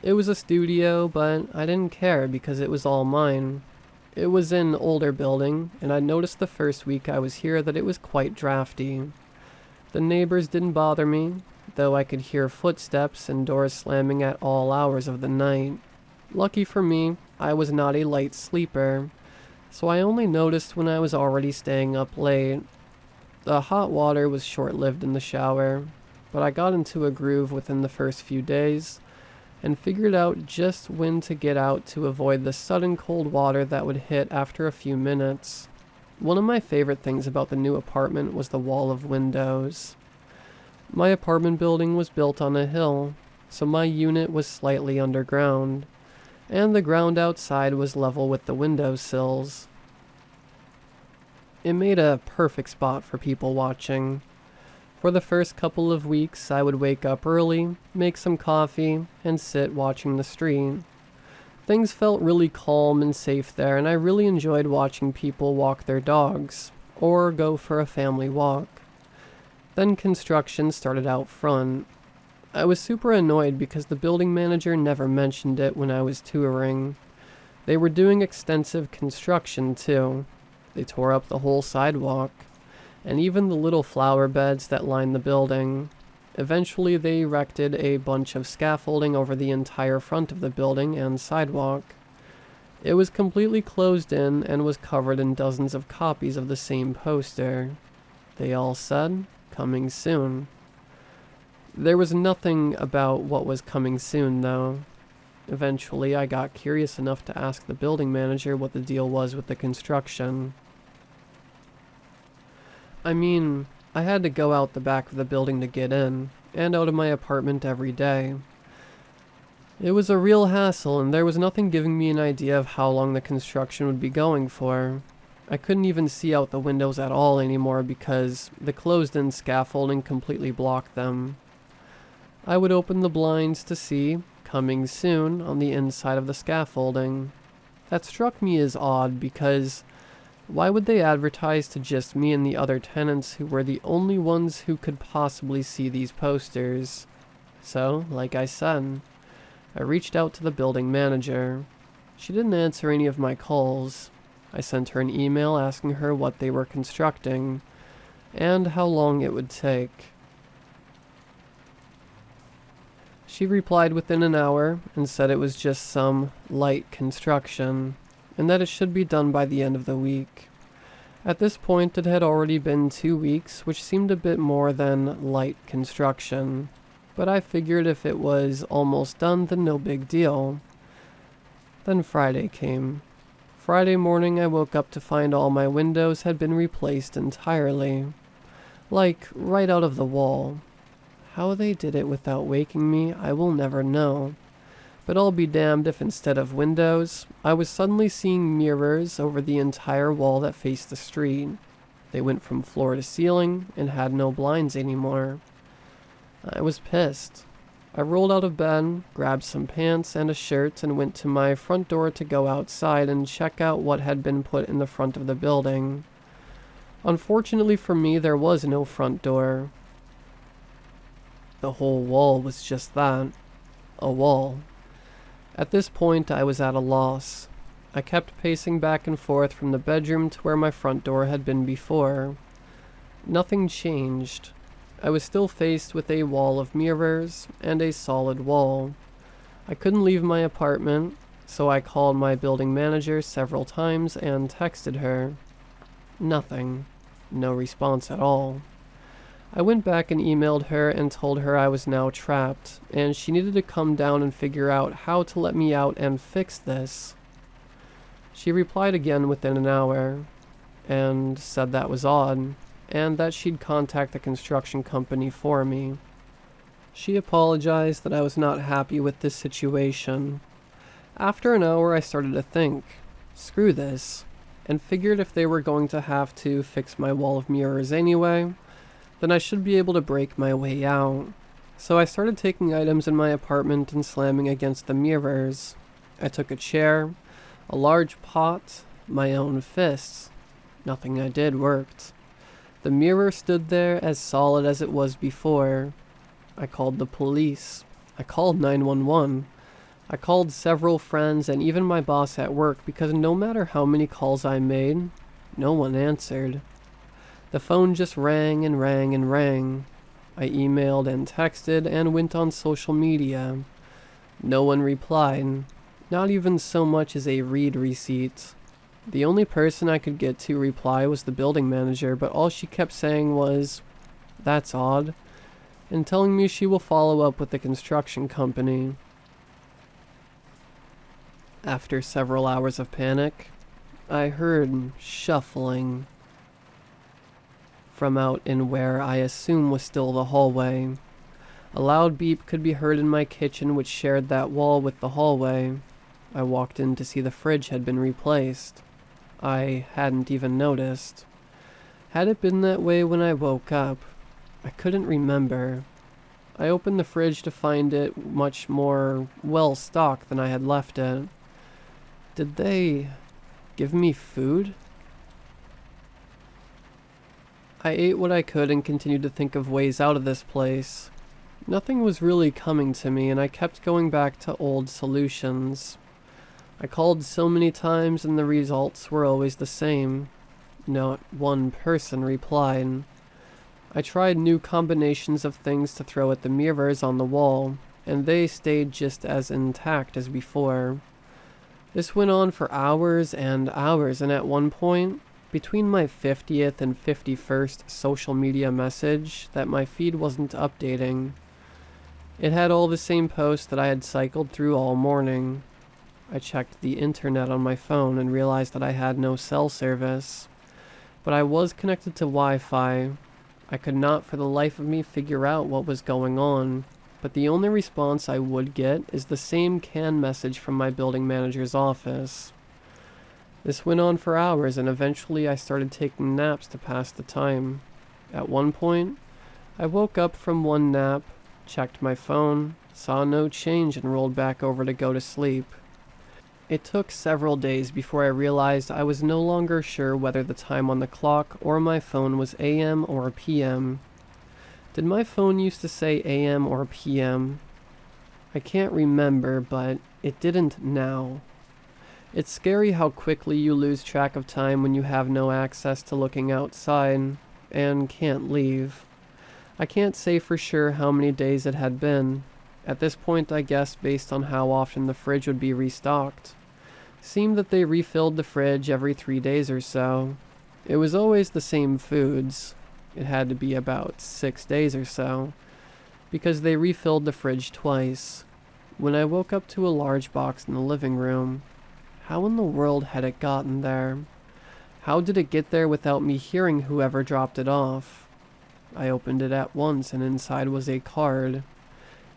It was a studio, but I didn't care because it was all mine. It was an older building, and I noticed the first week I was here that it was quite drafty. The neighbors didn't bother me, though I could hear footsteps and doors slamming at all hours of the night. Lucky for me, I was not a light sleeper, so I only noticed when I was already staying up late. The hot water was short-lived in the shower, but I got into a groove within the first few days, and figured out just when to get out to avoid the sudden cold water that would hit after a few minutes. One of my favorite things about the new apartment was the wall of windows. My apartment building was built on a hill, so my unit was slightly underground, and the ground outside was level with the windowsills. It made a perfect spot for people watching. For the first couple of weeks, I would wake up early, make some coffee, and sit watching the street. Things felt really calm and safe there, and I really enjoyed watching people walk their dogs, or go for a family walk. Then construction started out front. I was super annoyed because the building manager never mentioned it when I was touring. They were doing extensive construction too. They tore up the whole sidewalk, and even the little flower beds that lined the building. Eventually they erected a bunch of scaffolding over the entire front of the building and sidewalk. It was completely closed in and was covered in dozens of copies of the same poster. They all said, "Coming soon." There was nothing about what was coming soon, though. Eventually, I got curious enough to ask the building manager what the deal was with the construction. I mean, I had to go out the back of the building to get in, and out of my apartment every day. It was a real hassle, and there was nothing giving me an idea of how long the construction would be going for. I couldn't even see out the windows at all anymore because the closed-in scaffolding completely blocked them. I would open the blinds to see "Coming soon" on the inside of the scaffolding. That struck me as odd because why would they advertise to just me and the other tenants who were the only ones who could possibly see these posters? So, like I said, I reached out to the building manager. She didn't answer any of my calls. I sent her an email asking her what they were constructing and how long it would take. She replied within an hour and said it was just some light construction, and that it should be done by the end of the week. At this point, it had already been 2 weeks, which seemed a bit more than light construction, but I figured if it was almost done, then no big deal. Then Friday came. Friday morning, I woke up to find all my windows had been replaced entirely. Like, right out of the wall. How they did it without waking me, I will never know. But I'll be damned if instead of windows, I was suddenly seeing mirrors over the entire wall that faced the street. They went from floor to ceiling and had no blinds anymore. I was pissed. I rolled out of bed, grabbed some pants and a shirt, and went to my front door to go outside and check out what had been put in the front of the building. Unfortunately for me, there was no front door. The whole wall was just that, a wall. At this point, I was at a loss. I kept pacing back and forth from the bedroom to where my front door had been before. Nothing changed. I was still faced with a wall of mirrors and a solid wall. I couldn't leave my apartment, so I called my building manager several times and texted her. Nothing. No response at all. I went back and emailed her and told her I was now trapped, and she needed to come down and figure out how to let me out and fix this. She replied again within an hour, and said that was odd, and that she'd contact the construction company for me. She apologized that I was not happy with this situation. After an hour, I started to think, screw this, and figured if they were going to have to fix my wall of mirrors anyway, then I should be able to break my way out. So I started taking items in my apartment and slamming against the mirrors. I took a chair, a large pot, my own fists. Nothing I did worked. The mirror stood there as solid as it was before. I called the police. I called 911. I called several friends and even my boss at work because no matter how many calls I made, no one answered. The phone just rang and rang and rang. I emailed and texted and went on social media. No one replied, not even so much as a read receipt. The only person I could get to reply was the building manager, but all she kept saying was, "That's odd," and telling me she will follow up with the construction company. After several hours of panic, I heard shuffling from out in where I assume was still the hallway. A loud beep could be heard in my kitchen, which shared that wall with the hallway. I walked in to see the fridge had been replaced. I hadn't even noticed. Had it been that way when I woke up? I couldn't remember. I opened the fridge to find it much more well-stocked than I had left it. Did they give me food? I ate what I could and continued to think of ways out of this place. Nothing was really coming to me, and I kept going back to old solutions. I called so many times and the results were always the same. Not one person replied. I tried new combinations of things to throw at the mirrors on the wall, and they stayed just as intact as before. This went on for hours and hours, and at one point, between my 50th and 51st social media message, that my feed wasn't updating. It had all the same posts that I had cycled through all morning. I checked the internet on my phone and realized that I had no cell service. But I was connected to Wi-Fi. I could not for the life of me figure out what was going on, but the only response I would get is the same canned message from my building manager's office. This went on for hours, and eventually I started taking naps to pass the time. At one point, I woke up from one nap, checked my phone, saw no change, and rolled back over to go to sleep. It took several days before I realized I was no longer sure whether the time on the clock or my phone was AM or PM. Did my phone used to say AM or PM? I can't remember, but it didn't now. It's scary how quickly you lose track of time when you have no access to looking outside and can't leave. I can't say for sure how many days it had been. At this point, I guessed based on how often the fridge would be restocked. Seemed that they refilled the fridge every 3 days or so. It was always the same foods. It had to be about 6 days or so, because they refilled the fridge twice. When I woke up to a large box in the living room, how in the world had it gotten there? How did it get there without me hearing whoever dropped it off? I opened it at once, and inside was a card.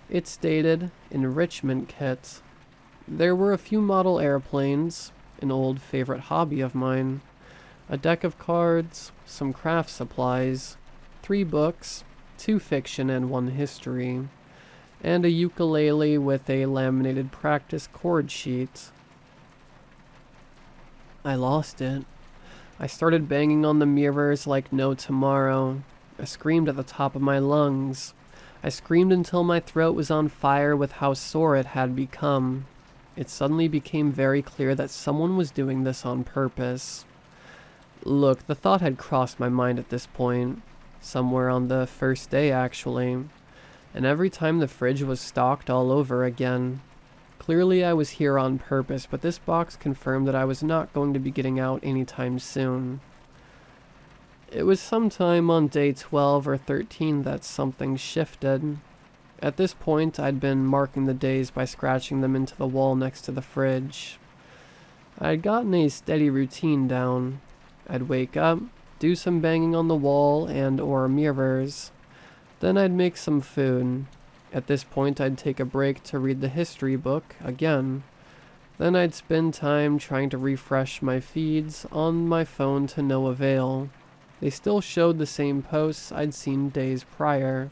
It stated, "Enrichment Kit." There were a few model airplanes, an old favorite hobby of mine, a deck of cards, some craft supplies, 3 books, 2 fiction and 1 history, and a ukulele with a laminated practice chord sheet. I lost it. I started banging on the mirrors like no tomorrow. I screamed at the top of my lungs. I screamed until my throat was on fire with how sore it had become. It suddenly became very clear that someone was doing this on purpose. Look, the thought had crossed my mind at this point, somewhere on the first day actually, and every time the fridge was stocked all over again. Clearly I was here on purpose, but this box confirmed that I was not going to be getting out anytime soon. It was sometime on day 12 or 13 that something shifted. At this point, I'd been marking the days by scratching them into the wall next to the fridge. I'd gotten a steady routine down. I'd wake up, do some banging on the wall and or mirrors. Then I'd make some food. At this point, I'd take a break to read the history book again. Then I'd spend time trying to refresh my feeds on my phone to no avail. They still showed the same posts I'd seen days prior.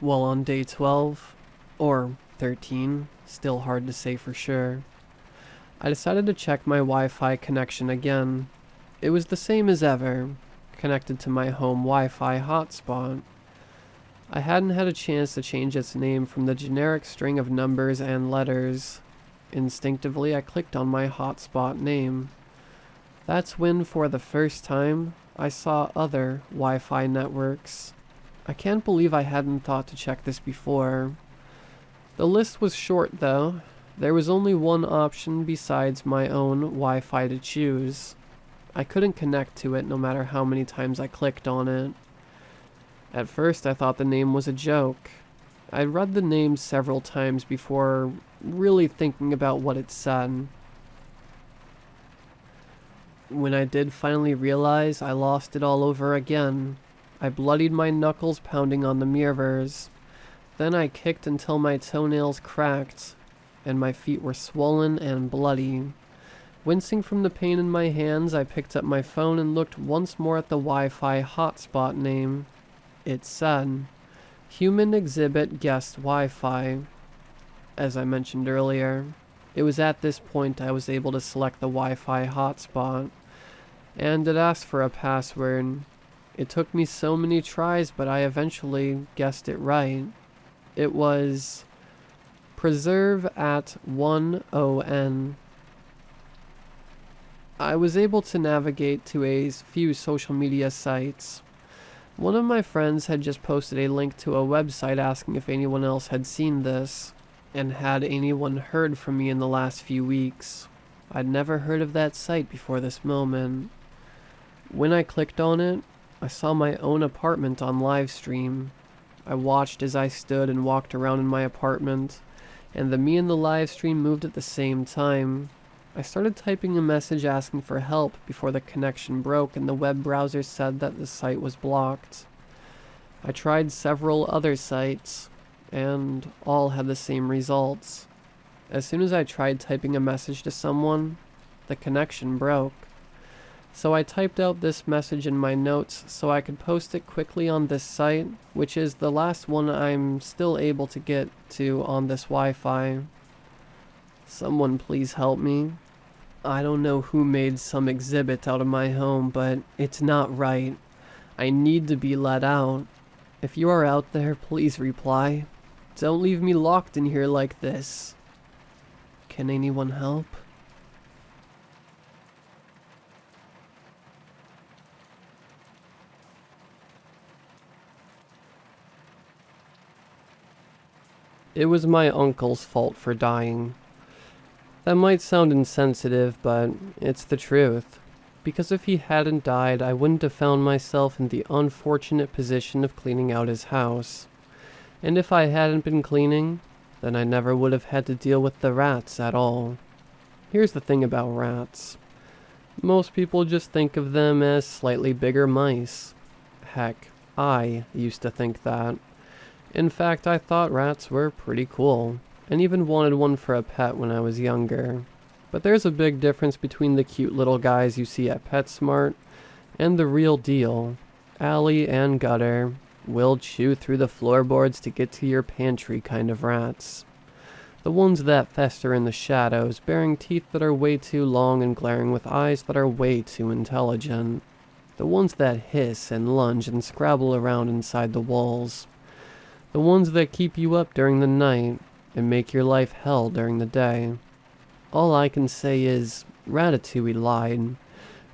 Well, on day 12, or 13, still hard to say for sure, I decided to check my Wi-Fi connection again. It was the same as ever, connected to my home Wi-Fi hotspot. I hadn't had a chance to change its name from the generic string of numbers and letters. Instinctively, I clicked on my hotspot name. That's when, for the first time, I saw other Wi-Fi networks. I can't believe I hadn't thought to check this before. The list was short though. There was only one option besides my own Wi-Fi to choose. I couldn't connect to it no matter how many times I clicked on it. At first I thought the name was a joke. I'd read the name several times before really thinking about what it said. When I did finally realize, I lost it all over again. I bloodied my knuckles pounding on the mirrors. Then I kicked until my toenails cracked, and my feet were swollen and bloody. Wincing from the pain in my hands, I picked up my phone and looked once more at the Wi-Fi hotspot name. It said, Human Exhibit Guest Wi-Fi. As I mentioned earlier, it was at this point I was able to select the Wi-Fi hotspot, and it asked for a password. It took me so many tries, but I eventually guessed it right. It was preserve at 1ON. I was able to navigate to a few social media sites. One of my friends had just posted a link to a website asking if anyone else had seen this, and had anyone heard from me in the last few weeks. I'd never heard of that site before this moment. When I clicked on it, I saw my own apartment on live stream. I watched as I stood and walked around in my apartment, and the me in the live stream moved at the same time. I started typing a message asking for help before the connection broke and the web browser said that the site was blocked. I tried several other sites, and all had the same results. As soon as I tried typing a message to someone, the connection broke. So I typed out this message in my notes so I could post it quickly on this site, which is the last one I'm still able to get to on this Wi-Fi. Someone please help me. I don't know who made some exhibit out of my home, but it's not right. I need to be let out. If you are out there, please reply. Don't leave me locked in here like this. Can anyone help? It was my uncle's fault for dying. That might sound insensitive, but it's the truth. Because if he hadn't died, I wouldn't have found myself in the unfortunate position of cleaning out his house. And if I hadn't been cleaning, then I never would have had to deal with the rats at all. Here's the thing about rats. Most people just think of them as slightly bigger mice. Heck, I used to think that. In fact, I thought rats were pretty cool, and even wanted one for a pet when I was younger. But there's a big difference between the cute little guys you see at PetSmart and the real deal. Alley and gutter will chew through the floorboards to get to your pantry kind of rats. The ones that fester in the shadows, baring teeth that are way too long and glaring with eyes that are way too intelligent. The ones that hiss and lunge and scrabble around inside the walls. The ones that keep you up during the night and make your life hell during the day. All I can say is, Ratatouille lied.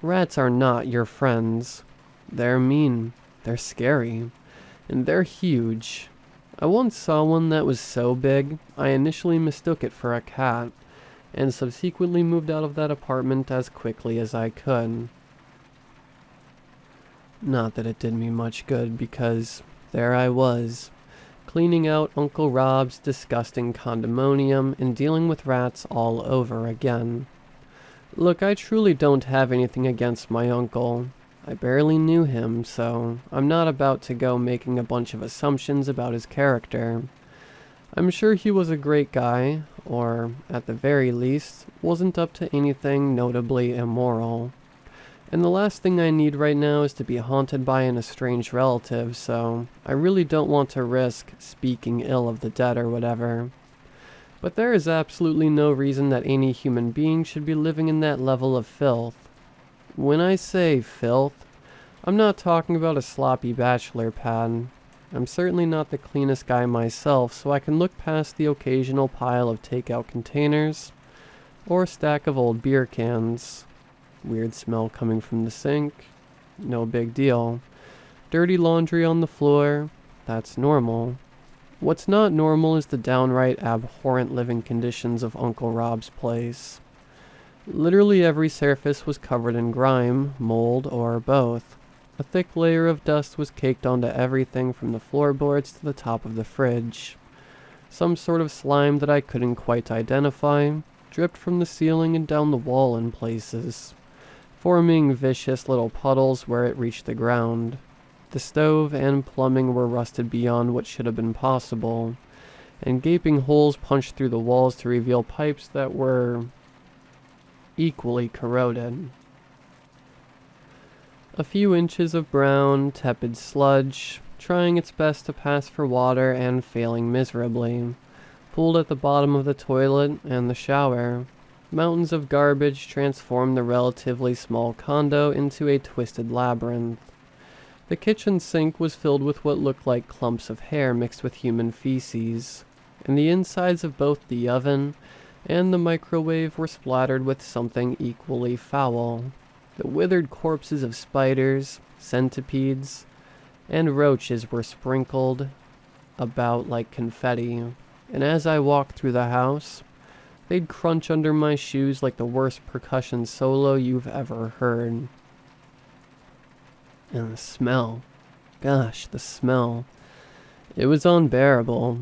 Rats are not your friends. They're mean, they're scary, and they're huge. I once saw one that was so big, I initially mistook it for a cat, and subsequently moved out of that apartment as quickly as I could. Not that it did me much good, because there I was, cleaning out Uncle Rob's disgusting condominium and dealing with rats all over again. Look, I truly don't have anything against my uncle. I barely knew him, so I'm not about to go making a bunch of assumptions about his character. I'm sure he was a great guy, or, at the very least, wasn't up to anything notably immoral. And the last thing I need right now is to be haunted by an estranged relative, so I really don't want to risk speaking ill of the dead or whatever. But there is absolutely no reason that any human being should be living in that level of filth. When I say filth, I'm not talking about a sloppy bachelor pad. I'm certainly not the cleanest guy myself, so I can look past the occasional pile of takeout containers or stack of old beer cans. Weird smell coming from the sink. No big deal. Dirty laundry on the floor. That's normal. What's not normal is the downright abhorrent living conditions of Uncle Rob's place. Literally every surface was covered in grime, mold, or both. A thick layer of dust was caked onto everything from the floorboards to the top of the fridge. Some sort of slime that I couldn't quite identify dripped from the ceiling and down the wall in places, forming vicious little puddles where it reached the ground. The stove and plumbing were rusted beyond what should have been possible, and gaping holes punched through the walls to reveal pipes that were equally corroded. A few inches of brown, tepid sludge, trying its best to pass for water and failing miserably, pooled at the bottom of the toilet and the shower. Mountains of garbage transformed the relatively small condo into a twisted labyrinth. The kitchen sink was filled with what looked like clumps of hair mixed with human feces, and the insides of both the oven and the microwave were splattered with something equally foul. The withered corpses of spiders, centipedes, and roaches were sprinkled about like confetti, and as I walked through the house, they'd crunch under my shoes like the worst percussion solo you've ever heard. And the smell. Gosh, the smell. It was unbearable.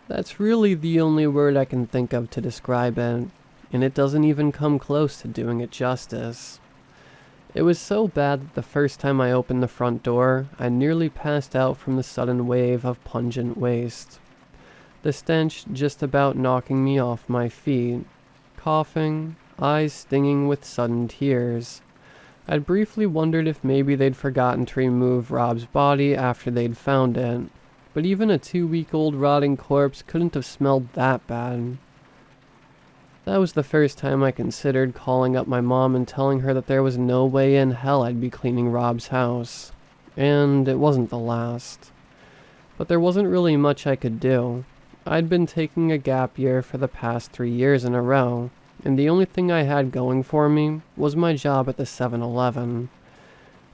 That's really the only word I can think of to describe it, and it doesn't even come close to doing it justice. It was so bad that the first time I opened the front door, I nearly passed out from the sudden wave of pungent waste. The stench just about knocking me off my feet. Coughing, eyes stinging with sudden tears. I'd briefly wondered if maybe they'd forgotten to remove Rob's body after they'd found it, but even a 2-week-old rotting corpse couldn't have smelled that bad. That was the first time I considered calling up my mom and telling her that there was no way in hell I'd be cleaning Rob's house. And it wasn't the last. But there wasn't really much I could do. I'd been taking a gap year for the past 3 years in a row, and the only thing I had going for me was my job at the 7-Eleven.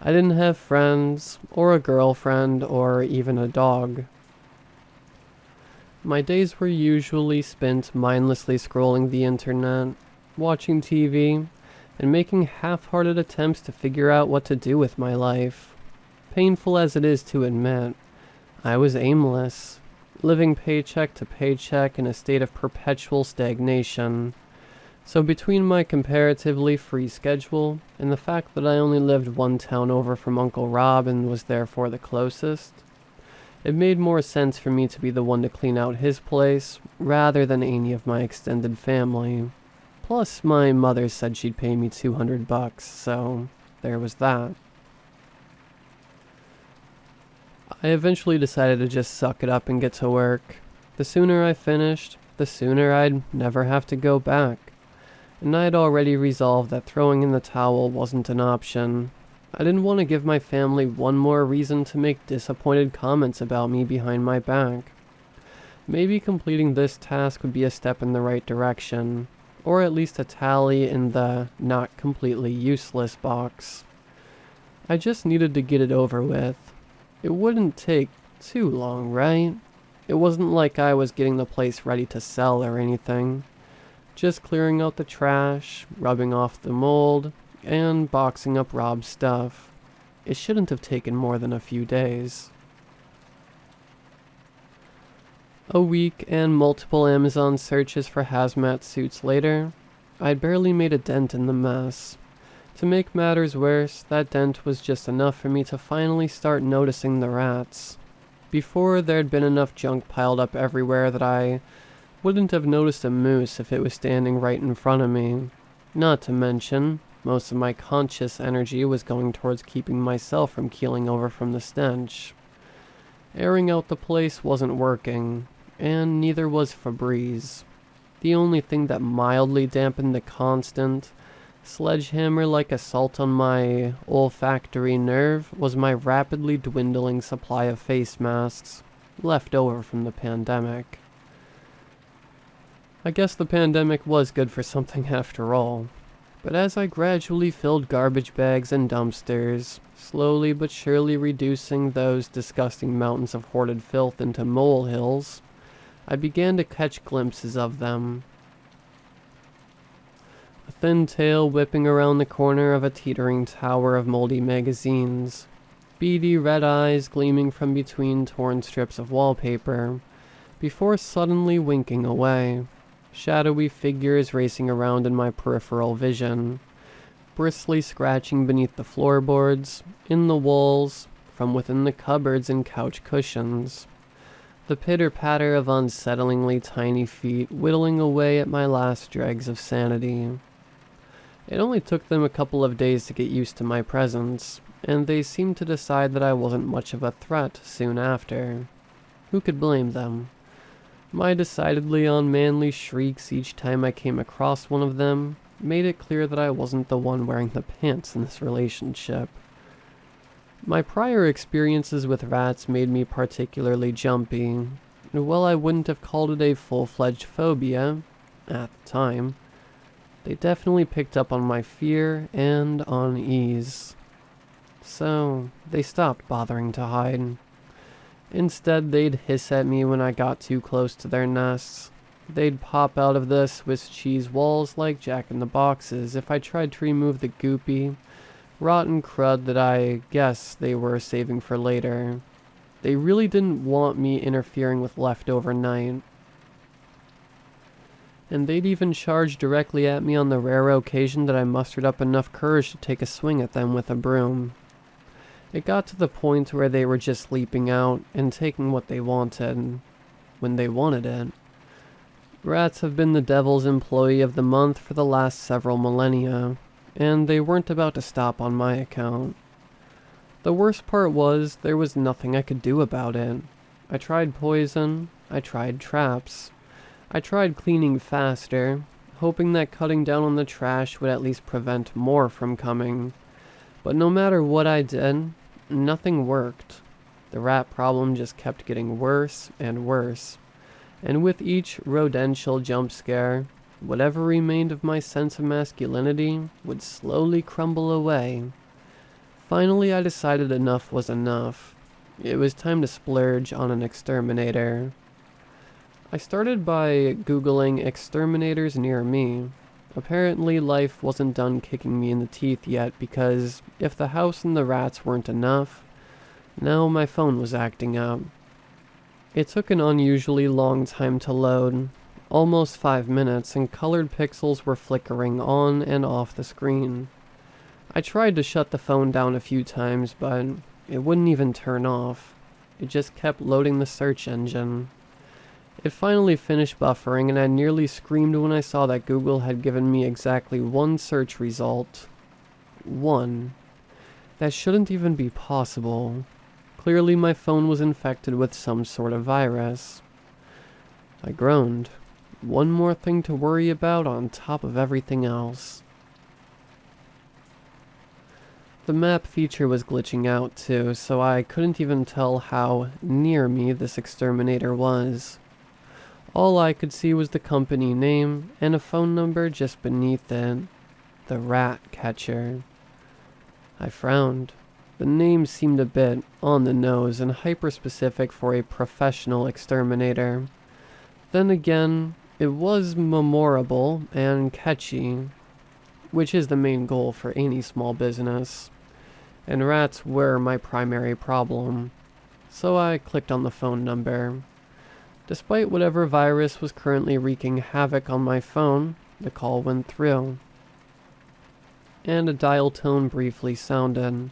I didn't have friends, or a girlfriend, or even a dog. My days were usually spent mindlessly scrolling the internet, watching TV, and making half-hearted attempts to figure out what to do with my life. Painful as it is to admit, I was aimless, living paycheck to paycheck in a state of perpetual stagnation. So between my comparatively free schedule and the fact that I only lived one town over from Uncle Rob and was therefore the closest, it made more sense for me to be the one to clean out his place rather than any of my extended family. Plus, my mother said she'd pay me $200, so there was that. I eventually decided to just suck it up and get to work. The sooner I finished, the sooner I'd never have to go back. And I'd already resolved that throwing in the towel wasn't an option. I didn't want to give my family one more reason to make disappointed comments about me behind my back. Maybe completing this task would be a step in the right direction, or at least a tally in the not completely useless box. I just needed to get it over with. It wouldn't take too long, right? It wasn't like I was getting the place ready to sell or anything. Just clearing out the trash, rubbing off the mold, and boxing up Rob's stuff. It shouldn't have taken more than a few days. A week and multiple Amazon searches for hazmat suits later, I'd barely made a dent in the mess. To make matters worse, that dent was just enough for me to finally start noticing the rats. Before, there'd been enough junk piled up everywhere that I wouldn't have noticed a moose if it was standing right in front of me. Not to mention, most of my conscious energy was going towards keeping myself from keeling over from the stench. Airing out the place wasn't working, and neither was Febreze. The only thing that mildly dampened the constant, sledgehammer-like assault on my olfactory nerve was my rapidly dwindling supply of face masks, left over from the pandemic. I guess the pandemic was good for something after all. But as I gradually filled garbage bags and dumpsters, slowly but surely reducing those disgusting mountains of hoarded filth into molehills, I began to catch glimpses of them. A thin tail whipping around the corner of a teetering tower of moldy magazines, beady red eyes gleaming from between torn strips of wallpaper, before suddenly winking away. Shadowy figures racing around in my peripheral vision, bristly scratching beneath the floorboards, in the walls, from within the cupboards and couch cushions. The pitter-patter of unsettlingly tiny feet whittling away at my last dregs of sanity. It only took them a couple of days to get used to my presence, and they seemed to decide that I wasn't much of a threat soon after. Who could blame them? My decidedly unmanly shrieks each time I came across one of them made it clear that I wasn't the one wearing the pants in this relationship. My prior experiences with rats made me particularly jumpy, and while I wouldn't have called it a full-fledged phobia at the time, they definitely picked up on my fear and unease. So, they stopped bothering to hide. Instead, they'd hiss at me when I got too close to their nests. They'd pop out of the Swiss cheese walls like Jack-in-the-Boxes if I tried to remove the goopy, rotten crud that I guess they were saving for later. They really didn't want me interfering with leftover night. And they'd even charge directly at me on the rare occasion that I mustered up enough courage to take a swing at them with a broom. It got to the point where they were just leaping out and taking what they wanted, when they wanted it. Rats have been the devil's employee of the month for the last several millennia, and they weren't about to stop on my account. The worst part was, there was nothing I could do about it. I tried poison, I tried traps, I tried cleaning faster, hoping that cutting down on the trash would at least prevent more from coming. But no matter what I did, nothing worked. The rat problem just kept getting worse and worse. And with each rodential jump scare, whatever remained of my sense of masculinity would slowly crumble away. Finally, I decided enough was enough. It was time to splurge on an exterminator. I started by Googling exterminators near me. Apparently, life wasn't done kicking me in the teeth yet because if the house and the rats weren't enough, now my phone was acting up. It took an unusually long time to load, almost 5 minutes, and colored pixels were flickering on and off the screen. I tried to shut the phone down a few times, but it wouldn't even turn off. It just kept loading the search engine. It finally finished buffering, and I nearly screamed when I saw that Google had given me exactly one search result. One. That shouldn't even be possible. Clearly my phone was infected with some sort of virus. I groaned. One more thing to worry about on top of everything else. The map feature was glitching out too, so I couldn't even tell how near me this exterminator was. All I could see was the company name and a phone number just beneath it. The Ratcatcher. I frowned. The name seemed a bit on the nose and hyper-specific for a professional exterminator. Then again, it was memorable and catchy, which is the main goal for any small business. And rats were my primary problem. So I clicked on the phone number. Despite whatever virus was currently wreaking havoc on my phone, the call went through. And a dial tone briefly sounded.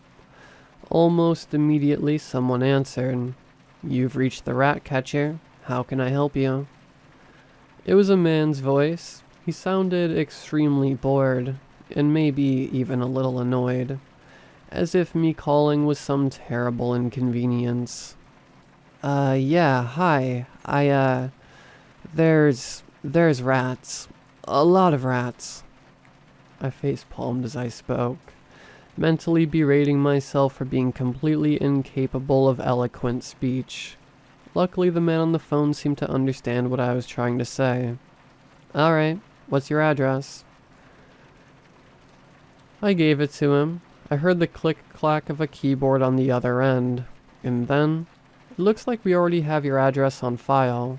Almost immediately someone answered. "You've reached the Ratcatcher. How can I help you?" It was a man's voice. He sounded extremely bored, and maybe even a little annoyed, as if me calling was some terrible inconvenience. Yeah, hi. There's rats. A lot of rats." I face-palmed as I spoke, mentally berating myself for being completely incapable of eloquent speech. Luckily, the man on the phone seemed to understand what I was trying to say. "Alright, what's your address?" I gave it to him. I heard the click-clack of a keyboard on the other end, and then, "It looks like we already have your address on file."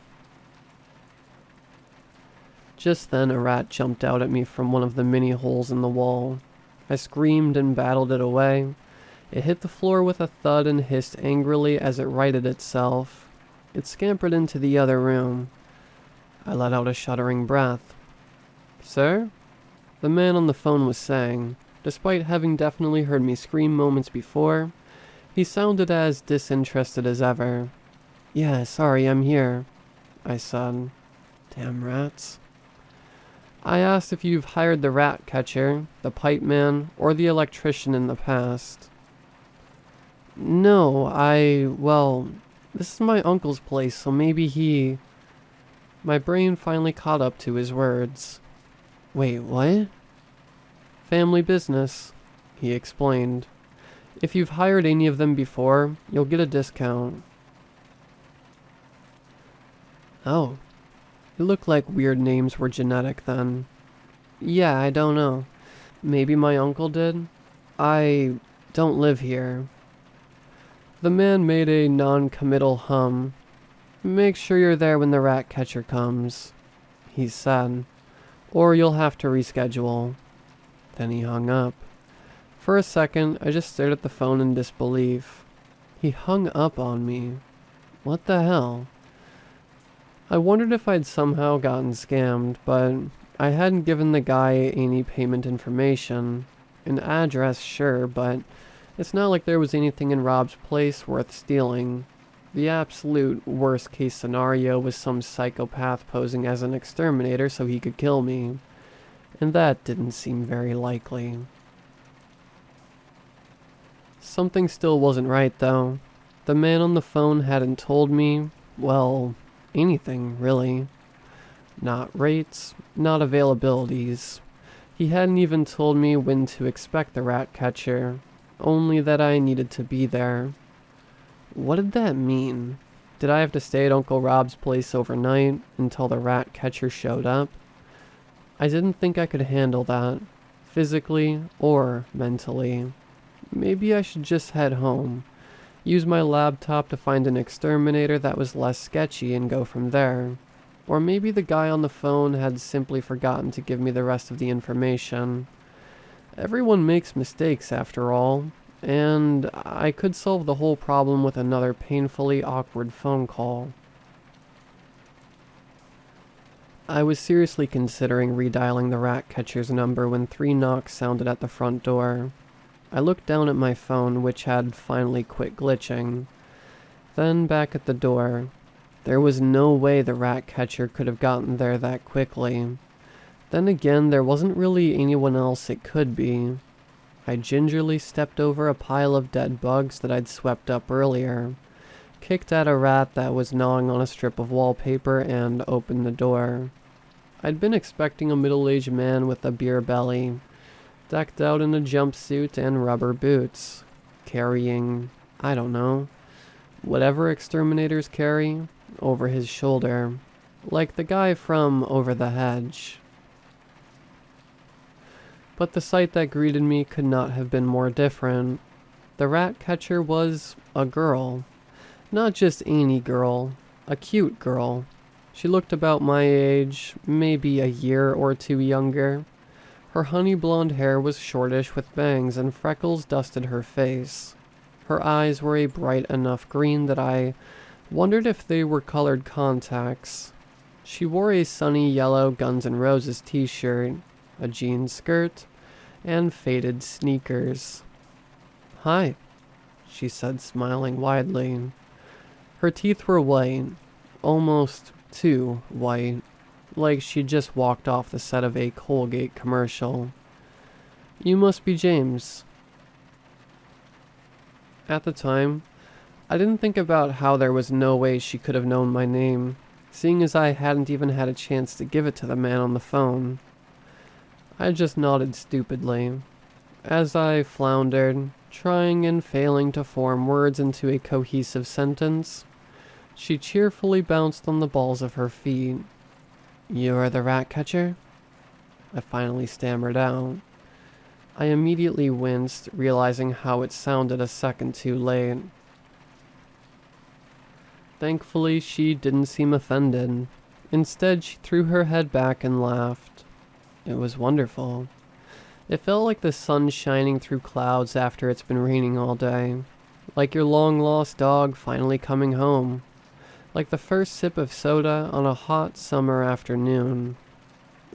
Just then, a rat jumped out at me from one of the many holes in the wall. I screamed and battled it away. It hit the floor with a thud and hissed angrily as it righted itself. It scampered into the other room. I let out a shuddering breath. "Sir?" the man on the phone was saying. Despite having definitely heard me scream moments before, he sounded as disinterested as ever. "Yeah, sorry, I'm here," I said. Damn rats. I asked if you've hired the Ratcatcher, the pipe man, or the electrician in the past. No, well, this is my uncle's place, so maybe he... My brain finally caught up to his words. Wait, what? Family business, he explained. If you've hired any of them before, you'll get a discount. Oh, it looked like weird names were genetic then. Yeah, I don't know. Maybe my uncle did? I don't live here. The man made a non-committal hum. Make sure you're there when the Ratcatcher comes, he said, or you'll have to reschedule. Then he hung up. For a second, I just stared at the phone in disbelief. He hung up on me. What the hell? I wondered if I'd somehow gotten scammed, but I hadn't given the guy any payment information. An address, sure, but it's not like there was anything in Rob's place worth stealing. The absolute worst case scenario was some psychopath posing as an exterminator so he could kill me. And that didn't seem very likely. Something still wasn't right, though. The man on the phone hadn't told me, well, anything, really. Not rates, not availabilities. He hadn't even told me when to expect the Ratcatcher, only that I needed to be there. What did that mean? Did I have to stay at Uncle Rob's place overnight until the Ratcatcher showed up? I didn't think I could handle that, physically or mentally. Maybe I should just head home, use my laptop to find an exterminator that was less sketchy and go from there. Or maybe the guy on the phone had simply forgotten to give me the rest of the information. Everyone makes mistakes after all, and I could solve the whole problem with another painfully awkward phone call. I was seriously considering redialing the Ratcatcher's number when 3 knocks sounded at the front door. I looked down at my phone, which had finally quit glitching. Then back at the door. There was no way the Ratcatcher could have gotten there that quickly. Then again, there wasn't really anyone else it could be. I gingerly stepped over a pile of dead bugs that I'd swept up earlier, kicked at a rat that was gnawing on a strip of wallpaper, and opened the door. I'd been expecting a middle-aged man with a beer belly, decked out in a jumpsuit and rubber boots, carrying, I don't know, whatever exterminators carry, over his shoulder, like the guy from Over the Hedge. But the sight that greeted me could not have been more different. The Ratcatcher was a girl. Not just any girl, a cute girl. She looked about my age, maybe a year or 2 younger. Her honey blonde hair was shortish with bangs and freckles dusted her face. Her eyes were a bright enough green that I wondered if they were colored contacts. She wore a sunny yellow Guns N' Roses t-shirt, a jean skirt, and faded sneakers. "Hi," she said, smiling widely. Her teeth were white, almost too white, like she'd just walked off the set of a Colgate commercial. "You must be James." At the time, I didn't think about how there was no way she could have known my name, seeing as I hadn't even had a chance to give it to the man on the phone. I just nodded stupidly. As I floundered, trying and failing to form words into a cohesive sentence, she cheerfully bounced on the balls of her feet. "You're the Ratcatcher?" I finally stammered out. I immediately winced, realizing how it sounded a second too late. Thankfully, she didn't seem offended. Instead, she threw her head back and laughed. It was wonderful. It felt like the sun shining through clouds after it's been raining all day. Like your long-lost dog finally coming home. Like the first sip of soda on a hot summer afternoon.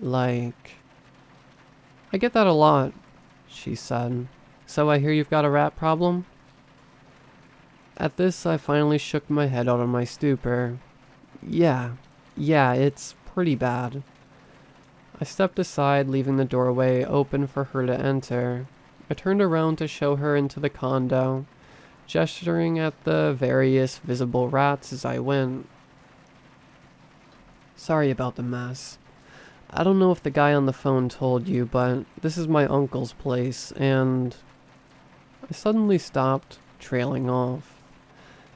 Like... "I get that a lot," she said. "So I hear you've got a rat problem?" At this, I finally shook my head out of my stupor. Yeah, it's pretty bad. I stepped aside, leaving the doorway open for her to enter. I turned around to show her into the condo, gesturing at the various visible rats as I went. Sorry about the mess. I don't know if the guy on the phone told you, but this is my uncle's place, and... I suddenly stopped, trailing off.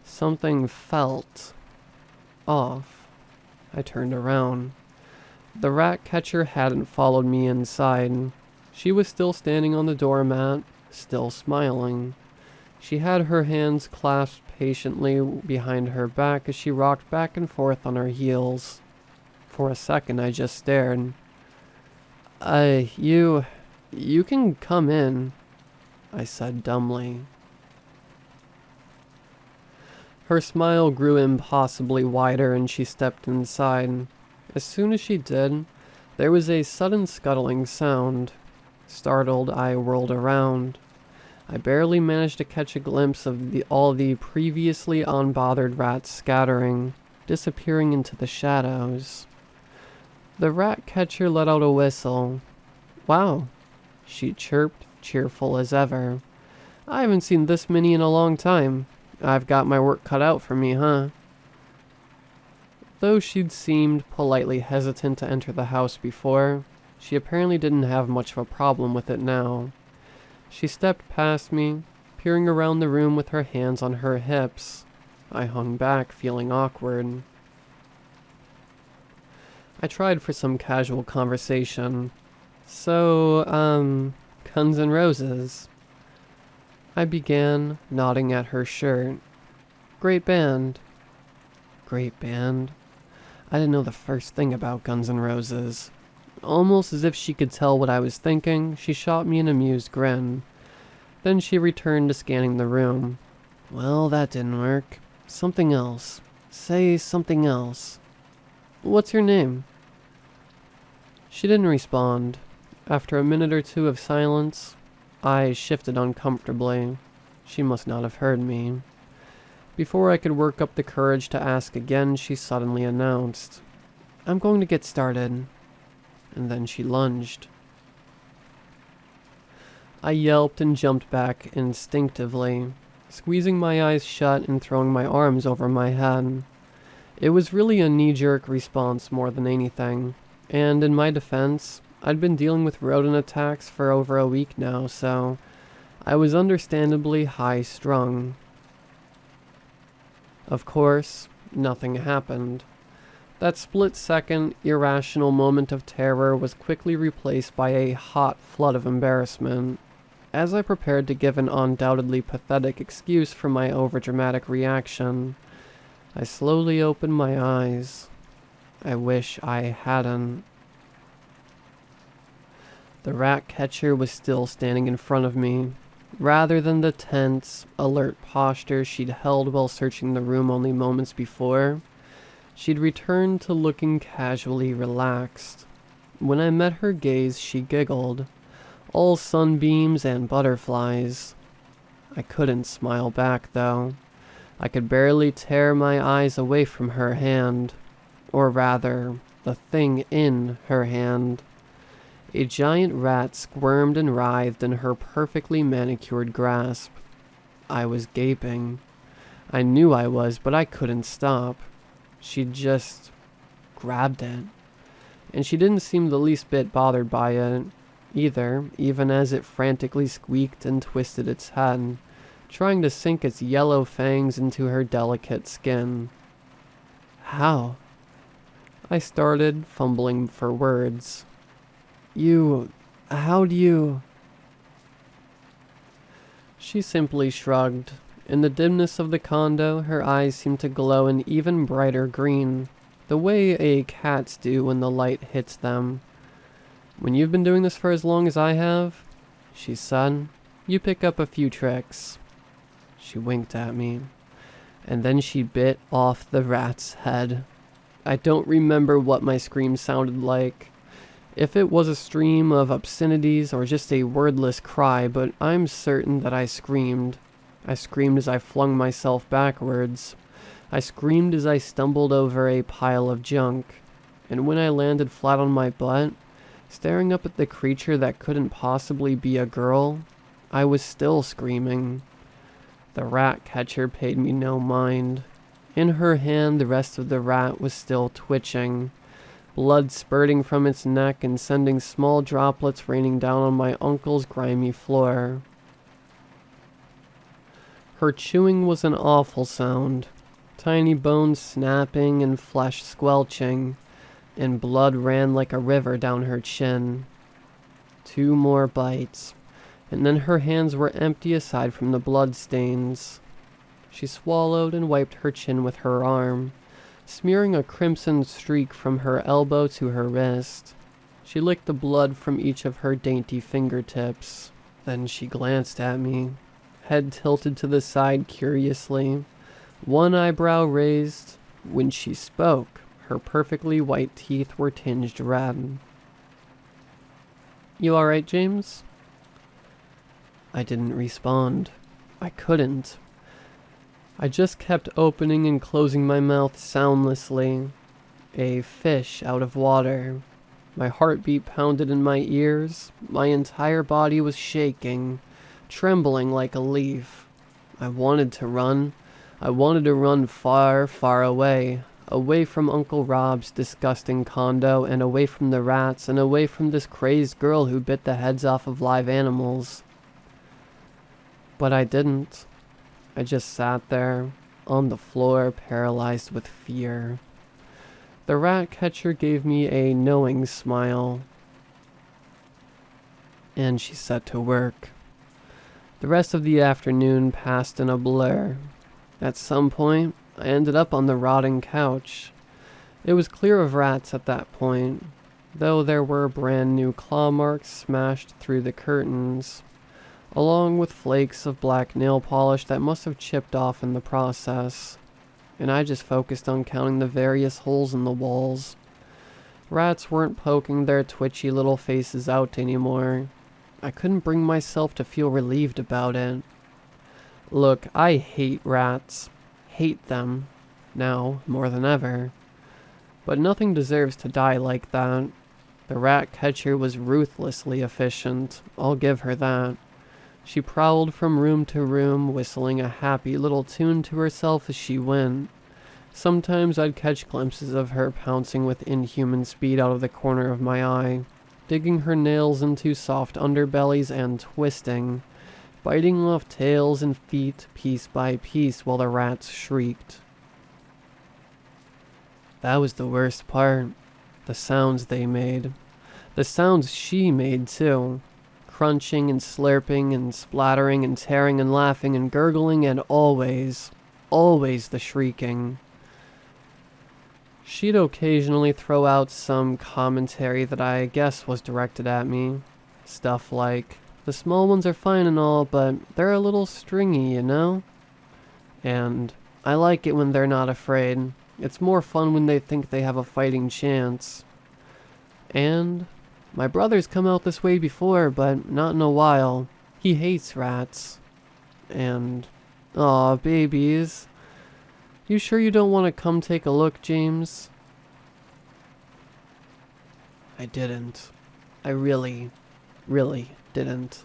Something felt off. I turned around. The Ratcatcher hadn't followed me inside. She was still standing on the doormat, still smiling. She had her hands clasped patiently behind her back as she rocked back and forth on her heels. For a second, I just stared. You can come in, I said dumbly. Her smile grew impossibly wider and she stepped inside. As soon as she did, there was a sudden scuttling sound. Startled, I whirled around. I barely managed to catch a glimpse of all the previously unbothered rats scattering, disappearing into the shadows. The Ratcatcher let out a whistle. Wow, she chirped, cheerful as ever. I haven't seen this many in a long time. I've got my work cut out for me, huh? Though she'd seemed politely hesitant to enter the house before, she apparently didn't have much of a problem with it now. She stepped past me, peering around the room with her hands on her hips. I hung back, feeling awkward. I tried for some casual conversation. So, Guns N' Roses. I began, nodding at her shirt. Great band. Great band. I didn't know the first thing about Guns N' Roses. Almost as if she could tell what I was thinking, she shot me an amused grin. Then she returned to scanning the room. Well, that didn't work. Something else. Say something else. What's your name? She didn't respond. After a minute or two of silence, I shifted uncomfortably. She must not have heard me. Before I could work up the courage to ask again, she suddenly announced, I'm going to get started. And then she lunged. I yelped and jumped back instinctively, squeezing my eyes shut and throwing my arms over my head. It was really a knee-jerk response more than anything, and in my defense, I'd been dealing with rodent attacks for over a week now, so I was understandably high-strung. Of course, nothing happened. That split-second, irrational moment of terror was quickly replaced by a hot flood of embarrassment. As I prepared to give an undoubtedly pathetic excuse for my overdramatic reaction, I slowly opened my eyes. I wish I hadn't. The Ratcatcher was still standing in front of me, rather than the tense, alert posture she'd held while searching the room only moments before. She'd returned to looking casually relaxed. When I met her gaze, she giggled, all sunbeams and butterflies. I couldn't smile back, though. I could barely tear my eyes away from her hand, or rather, the thing in her hand. A giant rat squirmed and writhed in her perfectly manicured grasp. I was gaping. I knew I was, but I couldn't stop. She just grabbed it. And she didn't seem the least bit bothered by it, either, even as it frantically squeaked and twisted its head, trying to sink its yellow fangs into her delicate skin. How? I started, fumbling for words. How do you... She simply shrugged. In the dimness of the condo, her eyes seemed to glow an even brighter green, the way a cat's do when the light hits them. When you've been doing this for as long as I have, she said, you pick up a few tricks. She winked at me, and then she bit off the rat's head. I don't remember what my scream sounded like, if it was a stream of obscenities or just a wordless cry, but I'm certain that I screamed. I screamed as I flung myself backwards. I screamed as I stumbled over a pile of junk. And when I landed flat on my butt, Staring up at the creature that couldn't possibly be a girl, I was still screaming. The Ratcatcher paid me no mind. In her hand, the rest of the rat was still twitching, blood spurting from its neck and sending small droplets raining down on my uncle's grimy floor. Her chewing was an awful sound, tiny bones snapping and flesh squelching, and blood ran like a river down her chin. 2 more bites, and then her hands were empty aside from the blood stains. She swallowed and wiped her chin with her arm, smearing a crimson streak from her elbow to her wrist. She licked the blood from each of her dainty fingertips. Then she glanced at me, head tilted to the side curiously, one eyebrow raised. When she spoke, her perfectly white teeth were tinged red. "You alright, James?" I didn't respond. I couldn't. I just kept opening and closing my mouth soundlessly. A fish out of water. My heartbeat pounded in my ears. My entire body was shaking, trembling like a leaf. I wanted to run. I wanted to run far, far away. Away from Uncle Rob's disgusting condo, and away from the rats, and away from this crazed girl who bit the heads off of live animals. But I didn't. I just sat there, on the floor, paralyzed with fear. The Ratcatcher gave me a knowing smile, and she set to work. The rest of the afternoon passed in a blur. At some point, I ended up on the rotting couch. It was clear of rats at that point, though there were brand new claw marks smashed through the curtains, along with flakes of black nail polish that must have chipped off in the process, and I just focused on counting the various holes in the walls. Rats weren't poking their twitchy little faces out anymore. I couldn't bring myself to feel relieved about it. Look, I hate rats. Hate them. Now, more than ever. But nothing deserves to die like that. The Ratcatcher was ruthlessly efficient. I'll give her that. She prowled from room to room, whistling a happy little tune to herself as she went. Sometimes I'd catch glimpses of her pouncing with inhuman speed out of the corner of my eye, digging her nails into soft underbellies and twisting, biting off tails and feet piece by piece while the rats shrieked. That was the worst part. The sounds they made. The sounds she made, too. Crunching and slurping and splattering and tearing and laughing and gurgling, and always the shrieking. She'd occasionally throw out some commentary that I guess was directed at me. Stuff like, "The small ones are fine and all, but they're a little stringy, you know?" And, "I like it when they're not afraid. It's more fun when they think they have a fighting chance." And, "My brother's come out this way before, but not in a while. He hates rats." And, "Aw, babies. You sure you don't want to come take a look, James?" I didn't. I really didn't.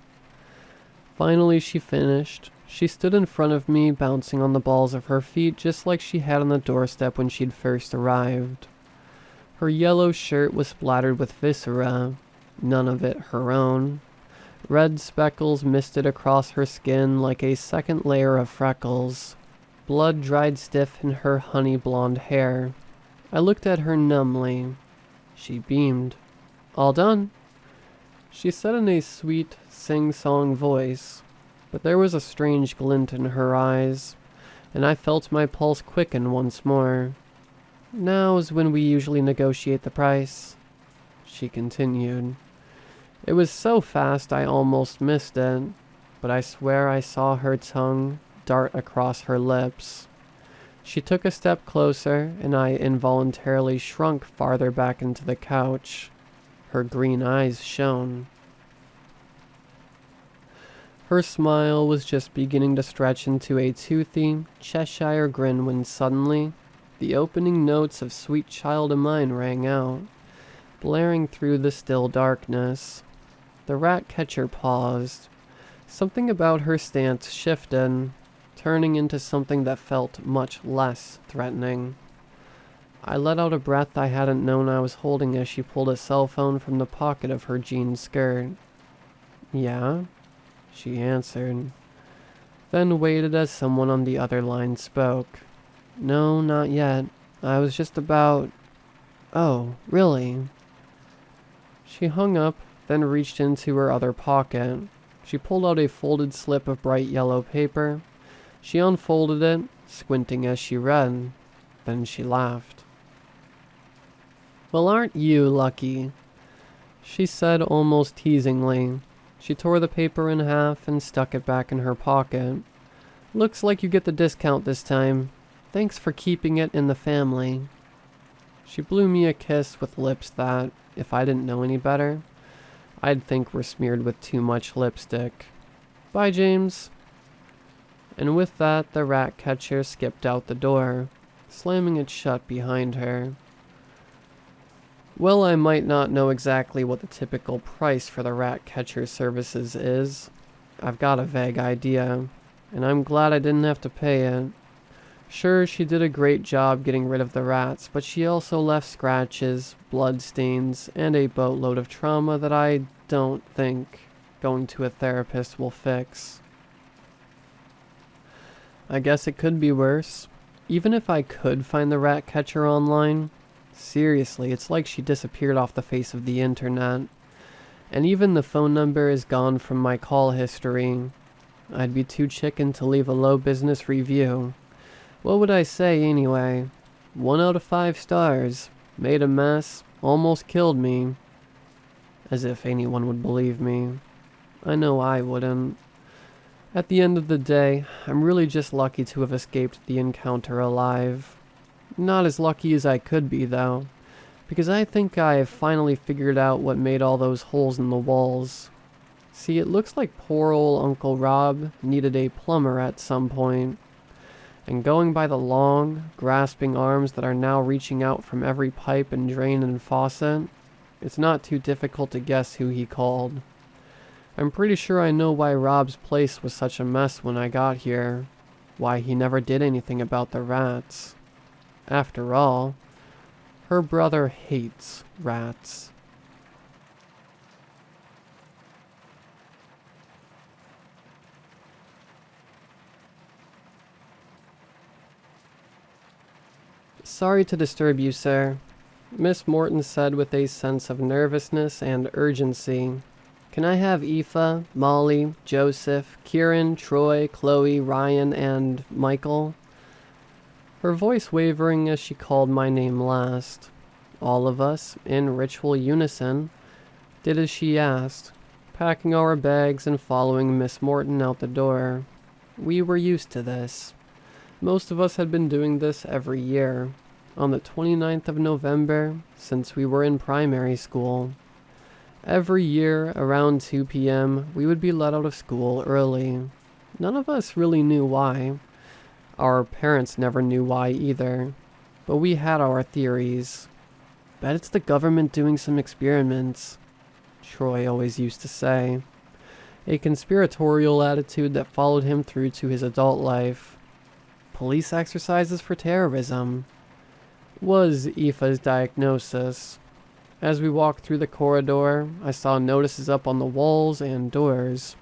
Finally she finished. She stood in front of me, bouncing on the balls of her feet just like she had on the doorstep when she'd first arrived. Her yellow shirt was splattered with viscera, none of it her own. Red speckles misted across her skin like a second layer of freckles. Blood dried stiff in her honey blonde hair. I looked at her numbly. She beamed. "All done," she said in a sweet, sing-song voice, but there was a strange glint in her eyes, and I felt my pulse quicken once more. "Now's when we usually negotiate the price," she continued. It was so fast I almost missed it, but I swear I saw her tongue dart across her lips. She took a step closer, and I involuntarily shrunk farther back into the couch. Her green eyes shone. Her smile was just beginning to stretch into a toothy Cheshire grin when suddenly the opening notes of Sweet Child O' Mine rang out. blaring through the still darkness. The Ratcatcher paused. Something about her stance shifted, turning into something that felt much less threatening. I let out a breath I hadn't known I was holding as she pulled a cell phone from the pocket of her jean skirt. "Yeah?" she answered, then waited as someone on the other line spoke. "No, not yet. I was just about..." "Oh, really?" She hung up, then reached into her other pocket. She pulled out a folded slip of bright yellow paper. She unfolded it, squinting as she read. Then she laughed. "Well, aren't you lucky?" she said almost teasingly. She tore the paper in half and stuck it back in her pocket. "Looks like you get the discount this time. Thanks for keeping it in the family." She blew me a kiss with lips that, if I didn't know any better, I'd think were smeared with too much lipstick. "Bye, James." And with that, the Ratcatcher skipped out the door, slamming it shut behind her. Well, I might not know exactly what the typical price for the Ratcatcher services is. I've got a vague idea, and I'm glad I didn't have to pay it. Sure, she did a great job getting rid of the rats, but she also left scratches, blood stains, and a boatload of trauma that I don't think going to a therapist will fix. I guess it could be worse. Even if I could find the Ratcatcher online, seriously, it's like she disappeared off the face of the internet. And even the phone number is gone from my call history. I'd be too chicken to leave a low business review. What would I say anyway? 1 out of 5 stars. Made a mess. Almost killed me. As if anyone would believe me. I know I wouldn't. At the end of the day, I'm really just lucky to have escaped the encounter alive. Not as lucky as I could be, though, because I think I've finally figured out what made all those holes in the walls. See, it looks like poor old Uncle Rob needed a plumber at some point, and going by the long, grasping arms that are now reaching out from every pipe and drain and faucet, it's not too difficult to guess who he called. I'm pretty sure I know why Rob's place was such a mess when I got here, why he never did anything about the rats. After all, her brother hates rats. "Sorry to disturb you, sir," Miss Morton said with a sense of nervousness and urgency. "Can I have Aoife, Molly, Joseph, Kieran, Troy, Chloe, Ryan, and Michael?" Her voice wavering as she called my name last. All of us, in ritual unison, did as she asked, packing our bags and following Miss Morton out the door. We were used to this. Most of us had been doing this every year, on the 29th of November, since we were in primary school. Every year, around 2 p.m., we would be let out of school early. None of us really knew why. Our parents never knew why either, but we had our theories. "Bet it's the government doing some experiments," Troy always used to say, a conspiratorial attitude that followed him through to his adult life. "Police exercises for terrorism," was Aoife's diagnosis. As we walked through the corridor, I saw notices up on the walls and doors.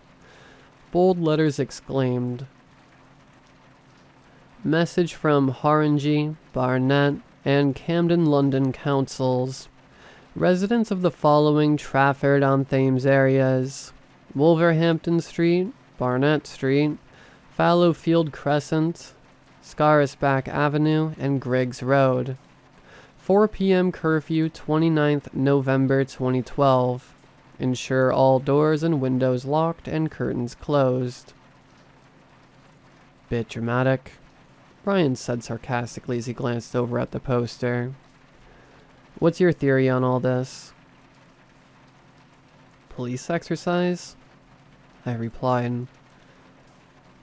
Bold letters exclaimed, "Message from Haringey, Barnet, and Camden London Councils. Residents of the following Trafford-on-Thames areas: Wolverhampton Street, Barnet Street, Fallowfield Crescent, Scarisback Avenue, and Griggs Road. 4 p.m. curfew, 29th November 2012. Ensure all doors and windows locked and curtains closed." "Bit dramatic," Ryan said sarcastically as he glanced over at the poster. "What's your theory on all this?" "Police exercise?" I replied.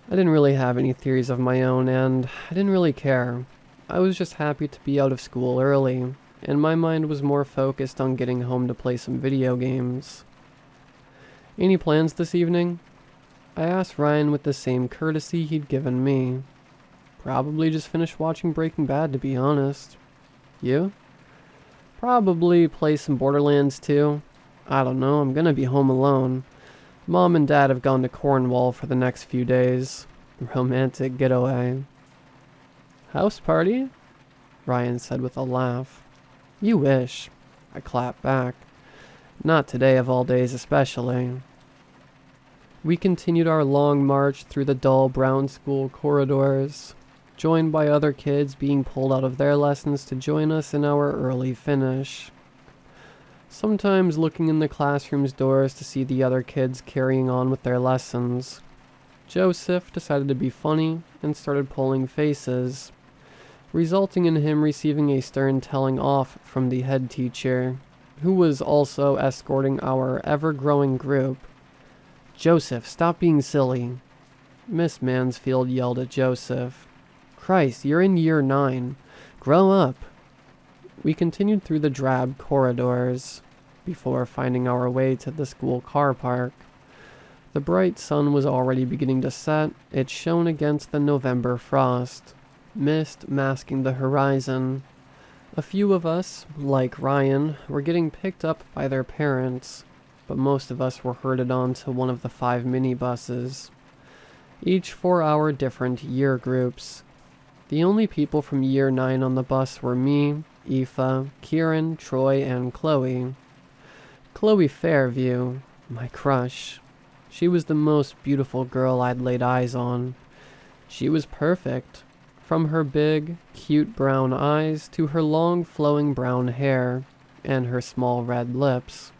I didn't really have any theories of my own, and I didn't really care. I was just happy to be out of school early, and my mind was more focused on getting home to play some video games. "Any plans this evening?" I asked Ryan with the same courtesy he'd given me. "Probably just finished watching Breaking Bad, to be honest." "You?" "Probably play some Borderlands too. I don't know, I'm gonna be home alone. Mom and Dad have gone to Cornwall for the next few days. Romantic getaway." "House party?" Ryan said with a laugh. "You wish," I clapped back. "Not today of all days especially." We continued our long march through the dull brown school corridors, joined by other kids being pulled out of their lessons to join us in our early finish. Sometimes looking in the classroom's doors to see the other kids carrying on with their lessons. Joseph decided to be funny and started pulling faces, resulting in him receiving a stern telling off from the head teacher, who was also escorting our ever-growing group. "Joseph, stop being silly," Miss Mansfield yelled at Joseph. "Christ, you're in year 9. Grow up." We continued through the drab corridors before finding our way to the school car park. The bright sun was already beginning to set. It shone against the November frost, mist masking the horizon. A few of us, like Ryan, were getting picked up by their parents, but most of us were herded onto one of the 5 minibuses, each for our different year groups. The only people from year 9 on the bus were me, Aoife, Kieran, Troy, and Chloe. Chloe Fairview, my crush. She was the most beautiful girl I'd laid eyes on. She was perfect, from her big, cute brown eyes to her long flowing brown hair and her small red lips.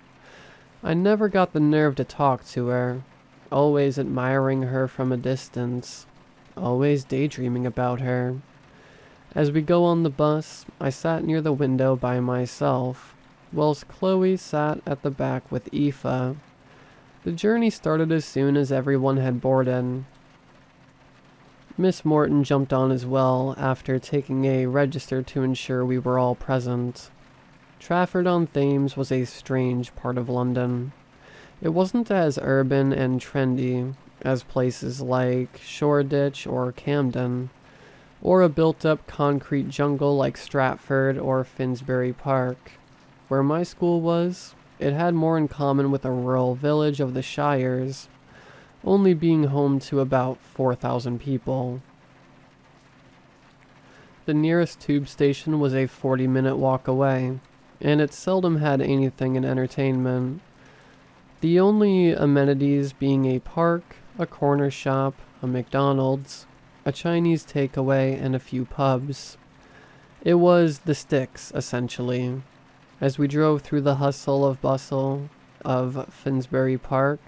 I never got the nerve to talk to her, always admiring her from a distance, always daydreaming about her. As we go on the bus, I sat near the window by myself, whilst Chloe sat at the back with Aoife. The journey started as soon as everyone had boarded. Miss Morton jumped on as well after taking a register to ensure we were all present. Trafford-on-Thames was a strange part of London. It wasn't as urban and trendy as places like Shoreditch or Camden, or a built-up concrete jungle like Stratford or Finsbury Park. Where my school was, it had more in common with a rural village of the Shires, only being home to about 4,000 people. The nearest tube station was a 40-minute walk away, and it seldom had anything in entertainment. The only amenities being a park, a corner shop, a McDonald's, a Chinese takeaway, and a few pubs. It was the sticks, essentially. As we drove through the hustle of bustle of Finsbury Park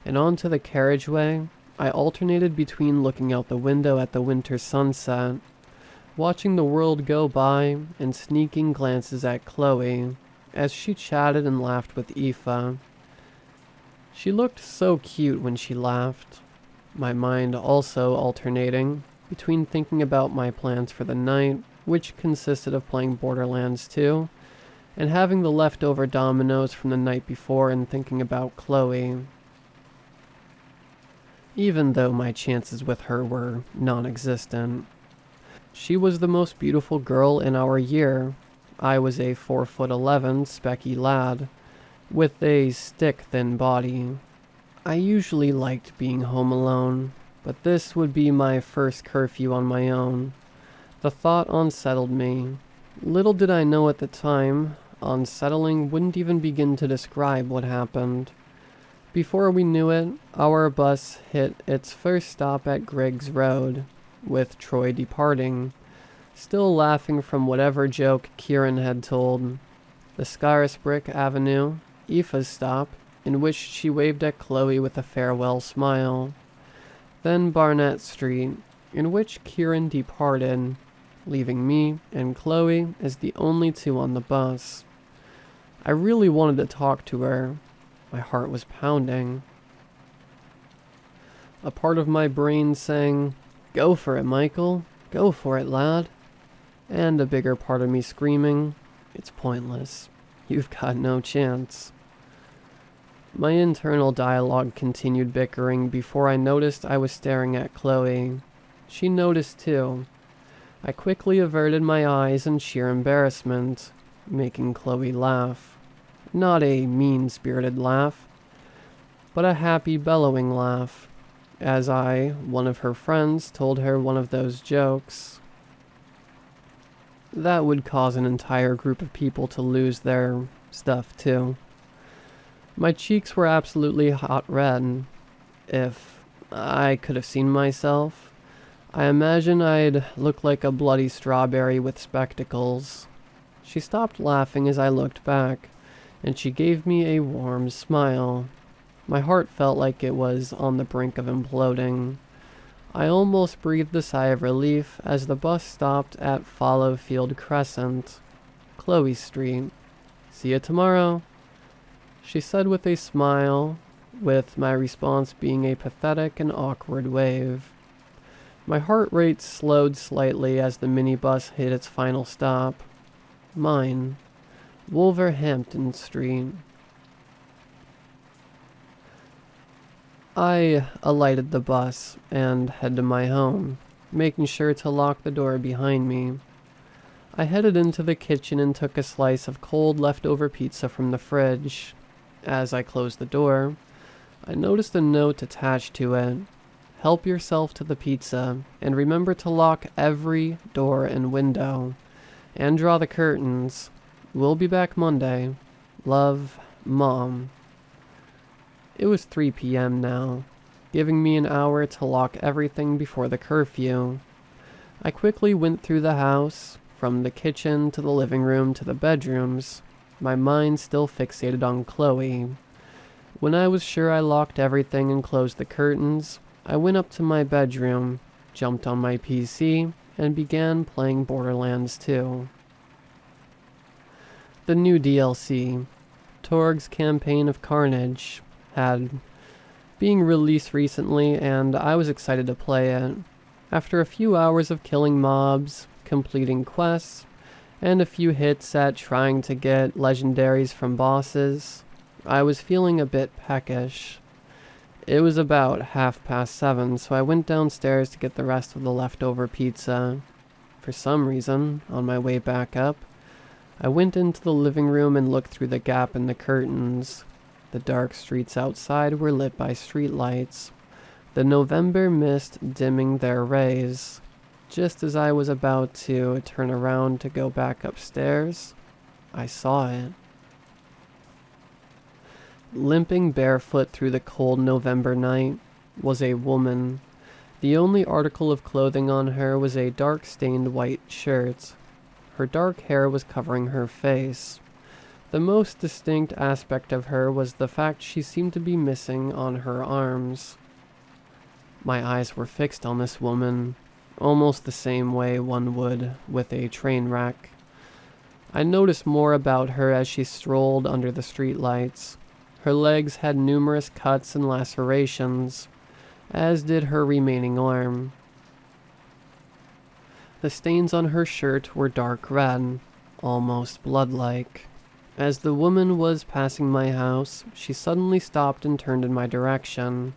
and onto the carriageway, I alternated between looking out the window at the winter sunset, watching the world go by, and sneaking glances at Chloe as she chatted and laughed with Aoife. She looked so cute when she laughed, my mind also alternating between thinking about my plans for the night, which consisted of playing Borderlands 2, and having the leftover dominoes from the night before and thinking about Chloe. Even though my chances with her were non-existent. She was the most beautiful girl in our year. I was a 4'11" specky lad, with a stick-thin body. I usually liked being home alone, but this would be my first curfew on my own. The thought unsettled me. Little did I know at the time, unsettling wouldn't even begin to describe what happened. Before we knew it, our bus hit its first stop at Griggs Road, with Troy departing, still laughing from whatever joke Kieran had told. The Scarisbrick Avenue, Aoife's stop, in which she waved at Chloe with a farewell smile. Then Barnett Street, in which Kieran departed, leaving me and Chloe as the only two on the bus. I really wanted to talk to her. My heart was pounding. A part of my brain sang, "Go for it, Michael. Go for it, lad." And a bigger part of me screaming, It's pointless. You've got no chance. My internal dialogue continued bickering before I noticed I was staring at Chloe. She noticed too. I quickly averted my eyes in sheer embarrassment, making Chloe laugh. Not a mean-spirited laugh, but a happy bellowing laugh, as I, one of her friends, told her one of those jokes that would cause an entire group of people to lose their stuff too. My cheeks were absolutely hot red. If I could have seen myself, I imagine I'd look like a bloody strawberry with spectacles. She stopped laughing as I looked back, and she gave me a warm smile. My heart felt like it was on the brink of imploding. I almost breathed a sigh of relief as the bus stopped at Fallowfield Crescent, Chloe Street. "See you tomorrow," she said with a smile, with my response being a pathetic and awkward wave. My heart rate slowed slightly as the minibus hit its final stop. Mine, Wolverhampton Street. I alighted the bus and headed to my home, making sure to lock the door behind me. I headed into the kitchen and took a slice of cold leftover pizza from the fridge. As I closed the door, I noticed a note attached to it. "Help yourself to the pizza, and remember to lock every door and window, and draw the curtains. We'll be back Monday. Love, Mom." It was 3 p.m. now, giving me an hour to lock everything before the curfew. I quickly went through the house, from the kitchen to the living room to the bedrooms, my mind still fixated on Chloe. When I was sure I locked everything and closed the curtains, I went up to my bedroom, jumped on my PC, and began playing Borderlands 2. The new DLC, Torg's Campaign of Carnage, had being released recently, and I was excited to play it. After a few hours of killing mobs, completing quests, and a few hits at trying to get legendaries from bosses, I was feeling a bit peckish. It was about 7:30, so I went downstairs to get the rest of the leftover pizza. For some reason, on my way back up, I went into the living room and looked through the gap in the curtains. The dark streets outside were lit by streetlights, the November mist dimming their rays. Just as I was about to turn around to go back upstairs, I saw it. Limping barefoot through the cold November night was a woman. The only article of clothing on her was a dark-stained white shirt. Her dark hair was covering her face. The most distinct aspect of her was the fact she seemed to be missing on her arms. My eyes were fixed on this woman, almost the same way one would with a train wreck. I noticed more about her as she strolled under the streetlights. Her legs had numerous cuts and lacerations, as did her remaining arm. The stains on her shirt were dark red, almost blood-like. As the woman was passing my house, she suddenly stopped and turned in my direction.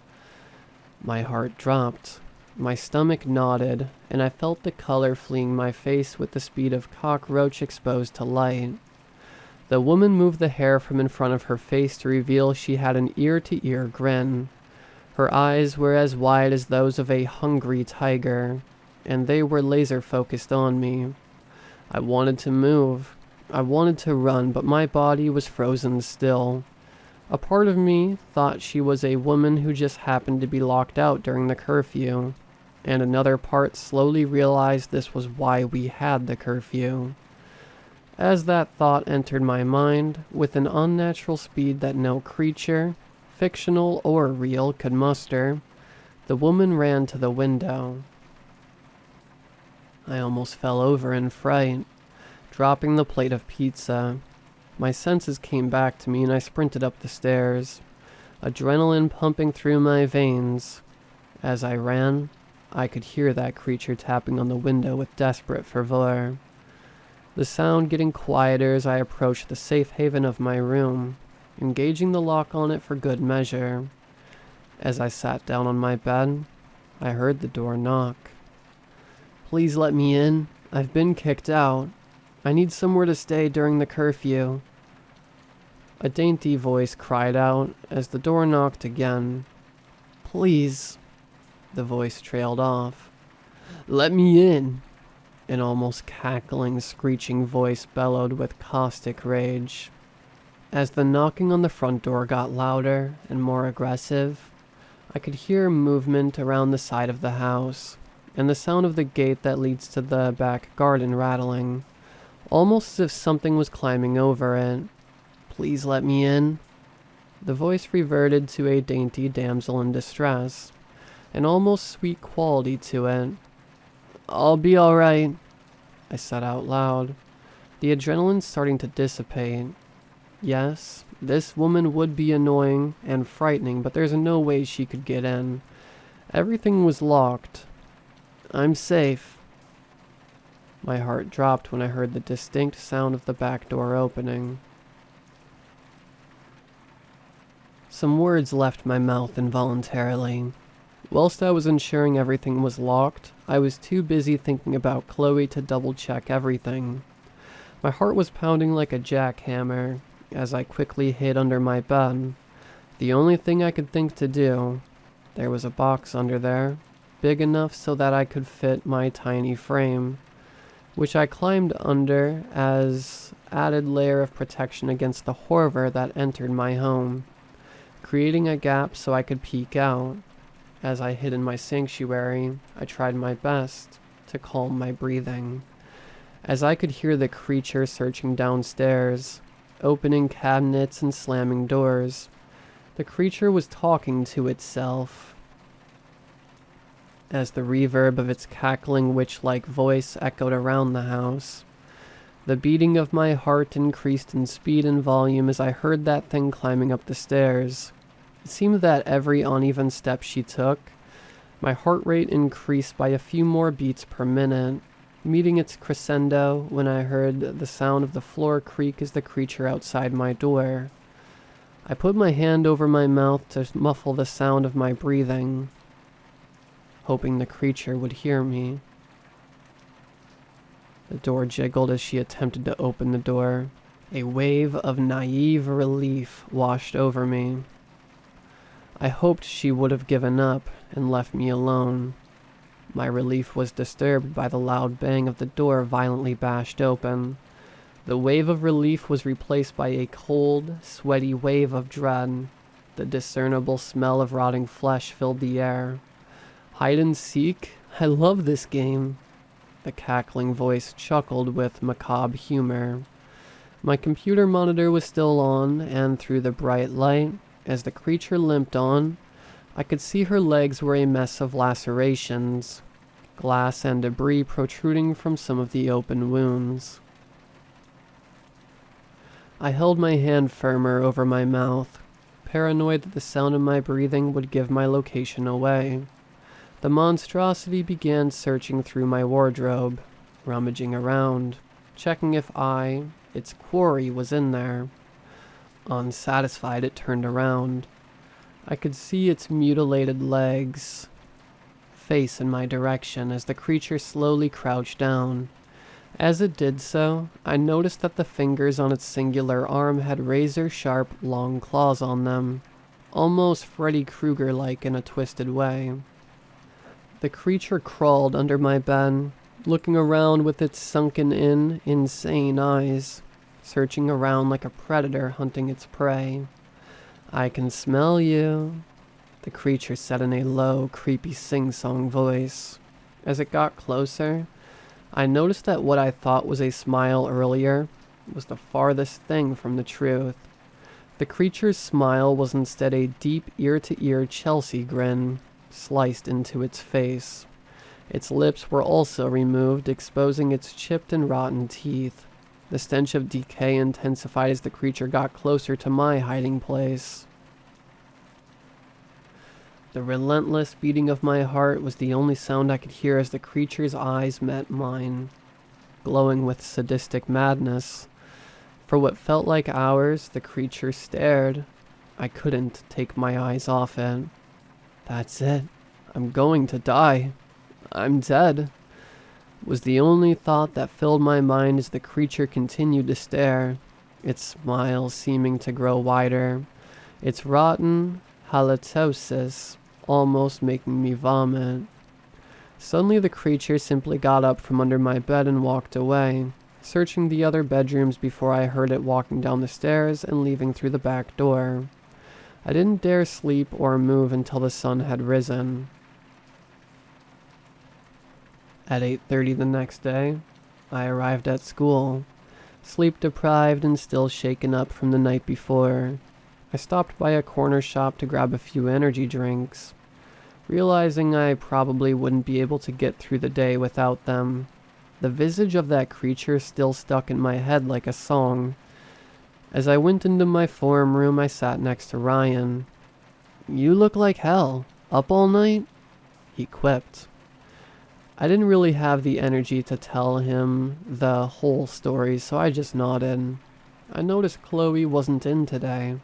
My heart dropped, my stomach knotted, and I felt the color fleeing my face with the speed of cockroach exposed to light. The woman moved the hair from in front of her face to reveal she had an ear-to-ear grin. Her eyes were as wide as those of a hungry tiger, and they were laser-focused on me. I wanted to move. I wanted to run, but my body was frozen still. A part of me thought she was a woman who just happened to be locked out during the curfew, and another part slowly realized this was why we had the curfew. As that thought entered my mind, with an unnatural speed that no creature, fictional or real, could muster, the woman ran to the window. I almost fell over in fright, dropping the plate of pizza. My senses came back to me and I sprinted up the stairs, adrenaline pumping through my veins. As I ran, I could hear that creature tapping on the window with desperate fervor. the sound getting quieter as I approached the safe haven of my room, engaging the lock on it for good measure. As I sat down on my bed, I heard the door knock. "Please let me in. I've been kicked out. I need somewhere to stay during the curfew." A dainty voice cried out as the door knocked again. "Please." The voice trailed off. "Let me in." An almost cackling, screeching voice bellowed with caustic rage. As the knocking on the front door got louder and more aggressive, I could hear movement around the side of the house, and the sound of the gate that leads to the back garden rattling, almost as if something was climbing over it. "Please let me in." The voice reverted to a dainty damsel in distress, an almost sweet quality to it. "I'll be all right," I said out loud, the adrenaline starting to dissipate. Yes, this woman would be annoying and frightening, but there's no way she could get in. Everything was locked. "I'm safe." My heart dropped when I heard the distinct sound of the back door opening. Some words left my mouth involuntarily. Whilst I was ensuring everything was locked, I was too busy thinking about Chloe to double-check everything. My heart was pounding like a jackhammer as I quickly hid under my bed. The only thing I could think to do. There was a box under there, big enough so that I could fit my tiny frame, which I climbed under as added layer of protection against the horror that entered my home, creating a gap so I could peek out. As I hid in my sanctuary, I tried my best to calm my breathing, as I could hear the creature searching downstairs, opening cabinets and slamming doors. The creature was talking to itself, as the reverb of its cackling witch-like voice echoed around the house. The beating of my heart increased in speed and volume as I heard that thing climbing up the stairs. It seemed that every uneven step she took, my heart rate increased by a few more beats per minute, meeting its crescendo when I heard the sound of the floor creak as the creature outside my door. I put my hand over my mouth to muffle the sound of my breathing, hoping the creature would hear me. The door jiggled as she attempted to open the door. A wave of naive relief washed over me. I hoped she would have given up and left me alone. My relief was disturbed by the loud bang of the door violently bashed open. The wave of relief was replaced by a cold, sweaty wave of dread. The discernible smell of rotting flesh filled the air. "Hide and seek? I love this game." The cackling voice chuckled with macabre humor. My computer monitor was still on, and through the bright light, as the creature limped on, I could see her legs were a mess of lacerations, glass and debris protruding from some of the open wounds. I held my hand firmer over my mouth, paranoid that the sound of my breathing would give my location away. The monstrosity began searching through my wardrobe, rummaging around, checking if its quarry, was in there. Unsatisfied, it turned around. I could see its mutilated legs face in my direction as the creature slowly crouched down. As it did so, I noticed that the fingers on its singular arm had razor-sharp, long claws on them, almost Freddy Krueger-like in a twisted way. The creature crawled under my bed, looking around with its sunken-in, insane eyes, searching around like a predator hunting its prey. "I can smell you," the creature said in a low, creepy sing-song voice. As it got closer, I noticed that what I thought was a smile earlier was the farthest thing from the truth. The creature's smile was instead a deep ear-to-ear Chelsea grin, sliced into its face. Its lips were also removed, exposing its chipped and rotten teeth. The stench of decay intensified as the creature got closer to my hiding place. The relentless beating of my heart was the only sound I could hear as the creature's eyes met mine. glowing with sadistic madness. For what felt like hours, the creature stared. I couldn't take my eyes off it. That's it. I'm going to die. I'm dead, was the only thought that filled my mind as the creature continued to stare, its smile seeming to grow wider, its rotten halitosis almost making me vomit. Suddenly the creature simply got up from under my bed and walked away, searching the other bedrooms before I heard it walking down the stairs and leaving through the back door. I didn't dare sleep or move until the sun had risen. At 8:30 the next day, I arrived at school, sleep deprived and still shaken up from the night before. I stopped by a corner shop to grab a few energy drinks, realizing I probably wouldn't be able to get through the day without them. The visage of that creature still stuck in my head like a song. As I went into my form room, I sat next to Ryan. "You look like hell. Up all night?" he quipped. I didn't really have the energy to tell him the whole story, so I just nodded. I noticed Chloe wasn't in today,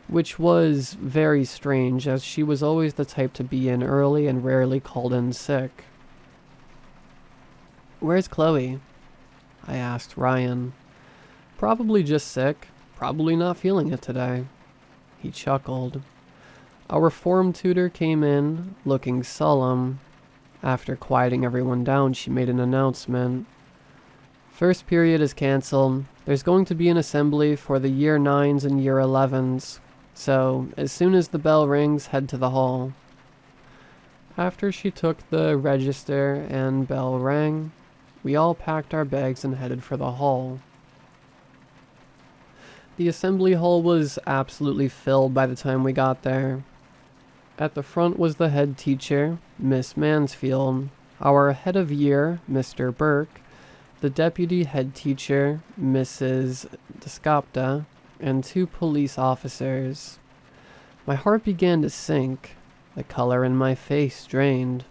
which was very strange as she was always the type to be in early and rarely called in sick. "Where's Chloe?" I asked Ryan. "Probably just sick, probably not feeling it today." He chuckled. Our form tutor came in, looking solemn. After quieting everyone down, she made an announcement. "First period is cancelled. There's going to be an assembly for the year 9s and year 11s. So, as soon as the bell rings, head to the hall." After she took the register and bell rang, we all packed our bags and headed for the hall. The assembly hall was absolutely filled by the time we got there. At the front was the head teacher, Miss Mansfield, our head of year, Mr. Burke, the deputy head teacher, Mrs. Descopta, and 2 police officers. My heart began to sink. The color in my face drained.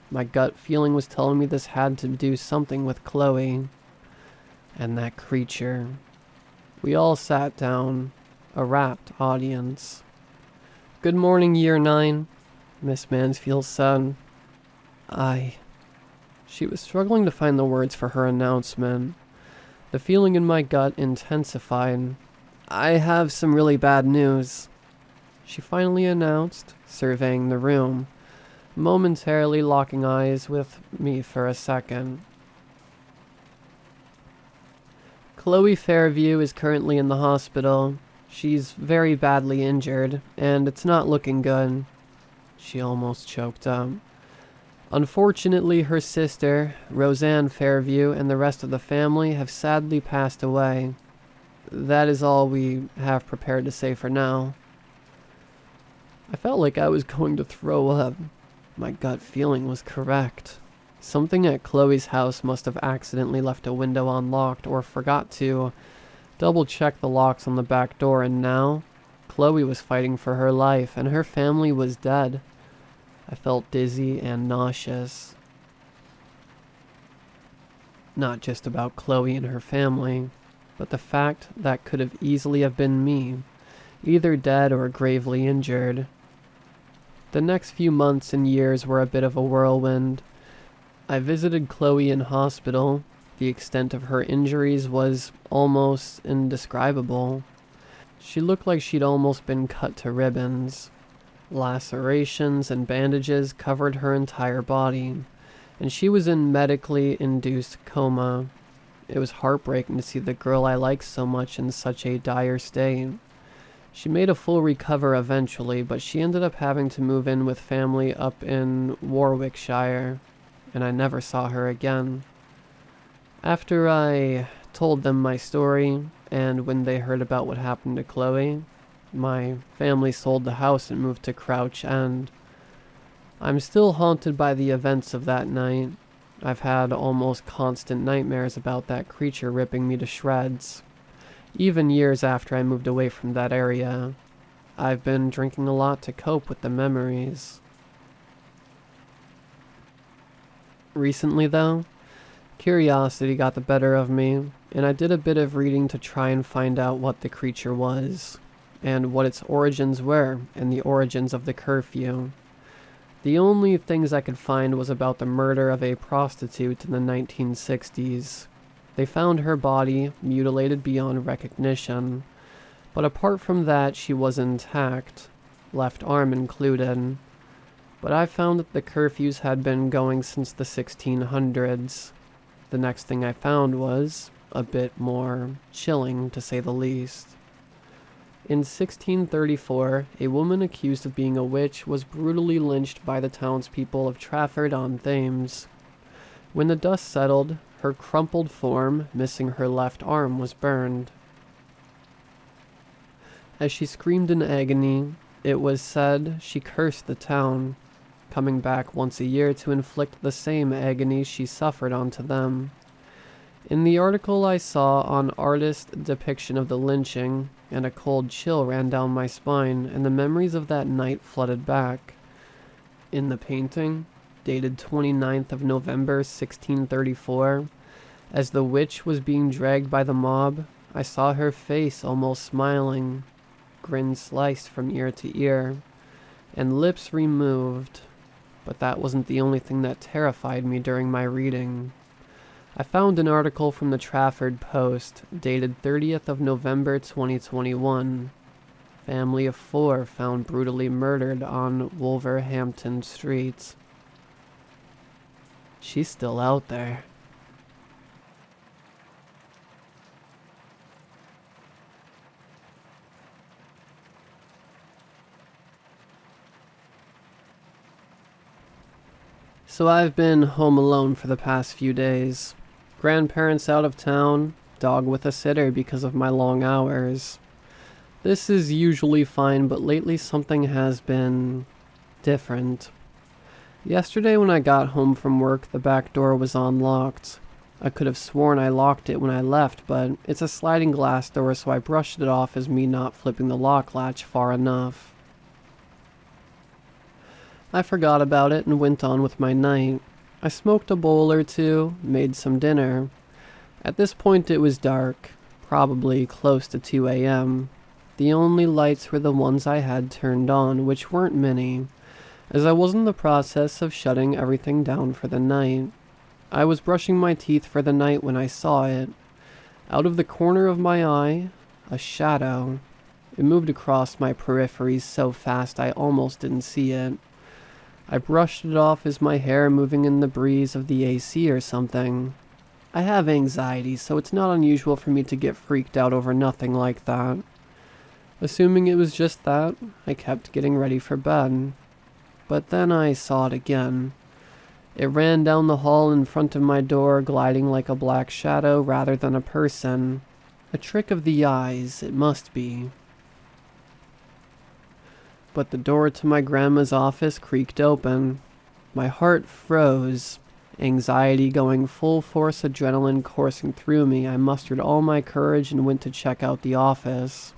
My gut feeling was telling me this had to do something with Chloe. And that creature. We all sat down, a rapt audience. "Good morning, year 9, Miss Mansfield said. She was struggling to find the words for her announcement. The feeling in my gut intensified. "I have some really bad news," she finally announced, surveying the room, momentarily locking eyes with me for a second. "Chloe Fairview is currently in the hospital. She's very badly injured, and it's not looking good." She almost choked up. "Unfortunately, her sister, Roseanne Fairview, and the rest of the family have sadly passed away. That is all we have prepared to say for now." I felt like I was going to throw up. My gut feeling was correct. Something at Chloe's house must have accidentally left a window unlocked or forgot to double-check the locks on the back door, and now Chloe was fighting for her life, and her family was dead. I felt dizzy and nauseous. Not just about Chloe and her family, but the fact that could have easily have been me, either dead or gravely injured. The next few months and years were a bit of a whirlwind. I visited Chloe in hospital. The extent of her injuries was almost indescribable. She looked like she'd almost been cut to ribbons. Lacerations and bandages covered her entire body, and she was in medically induced coma. It was heartbreaking to see the girl I liked so much in such a dire state. She made a full recover eventually, but she ended up having to move in with family up in Warwickshire, and I never saw her again. After I told them my story, and when they heard about what happened to Chloe, my family sold the house and moved to Crouch End. I'm still haunted by the events of that night. I've had almost constant nightmares about that creature ripping me to shreds. Even years after I moved away from that area, I've been drinking a lot to cope with the memories. Recently though, Curiosity got the better of me, and I did a bit of reading to try and find out what the creature was, and what its origins were, and the origins of the curfew. The only things I could find was about the murder of a prostitute in the 1960s. They found her body mutilated beyond recognition, but apart from that she was intact, left arm included. But I found that the curfews had been going since the 1600s. The next thing I found was a bit more chilling, to say the least. In 1634, a woman accused of being a witch was brutally lynched by the townspeople of Trafford-on-Thames. When the dust settled, her crumpled form, missing her left arm, was burned. As she screamed in agony, it was said she cursed the town, coming back once a year to inflict the same agony she suffered onto them. In the article I saw an artist depiction of the lynching, and a cold chill ran down my spine, and the memories of that night flooded back. In the painting, dated 29th of November 1634, as the witch was being dragged by the mob, I saw her face almost smiling, grin sliced from ear to ear, and lips removed. But that wasn't the only thing that terrified me during my reading. I found an article from the Trafford Post, dated 30th of November 2021. Family of 4 found brutally murdered on Wolverhampton Street. She's still out there. So I've been home alone for the past few days. Grandparents out of town, dog with a sitter because of my long hours. This is usually fine, but lately something has been different. Yesterday when I got home from work, the back door was unlocked. I could have sworn I locked it when I left, but it's a sliding glass door, so I brushed it off as me not flipping the lock latch far enough. I forgot about it and went on with my night. I smoked a bowl or two, made some dinner. At this point it was dark, probably close to 2 a.m. The only lights were the ones I had turned on, which weren't many, as I was in the process of shutting everything down for the night. I was brushing my teeth for the night when I saw it. Out of the corner of my eye, a shadow. It moved across my periphery so fast I almost didn't see it. I brushed it off as my hair moving in the breeze of the AC or something. I have anxiety, so it's not unusual for me to get freaked out over nothing like that. Assuming it was just that, I kept getting ready for bed. But then I saw it again. It ran down the hall in front of my door, gliding like a black shadow rather than a person. A trick of the eyes, it must be. But the door to my grandma's office creaked open. My heart froze. Anxiety going full force, adrenaline coursing through me, I mustered all my courage and went to check out the office.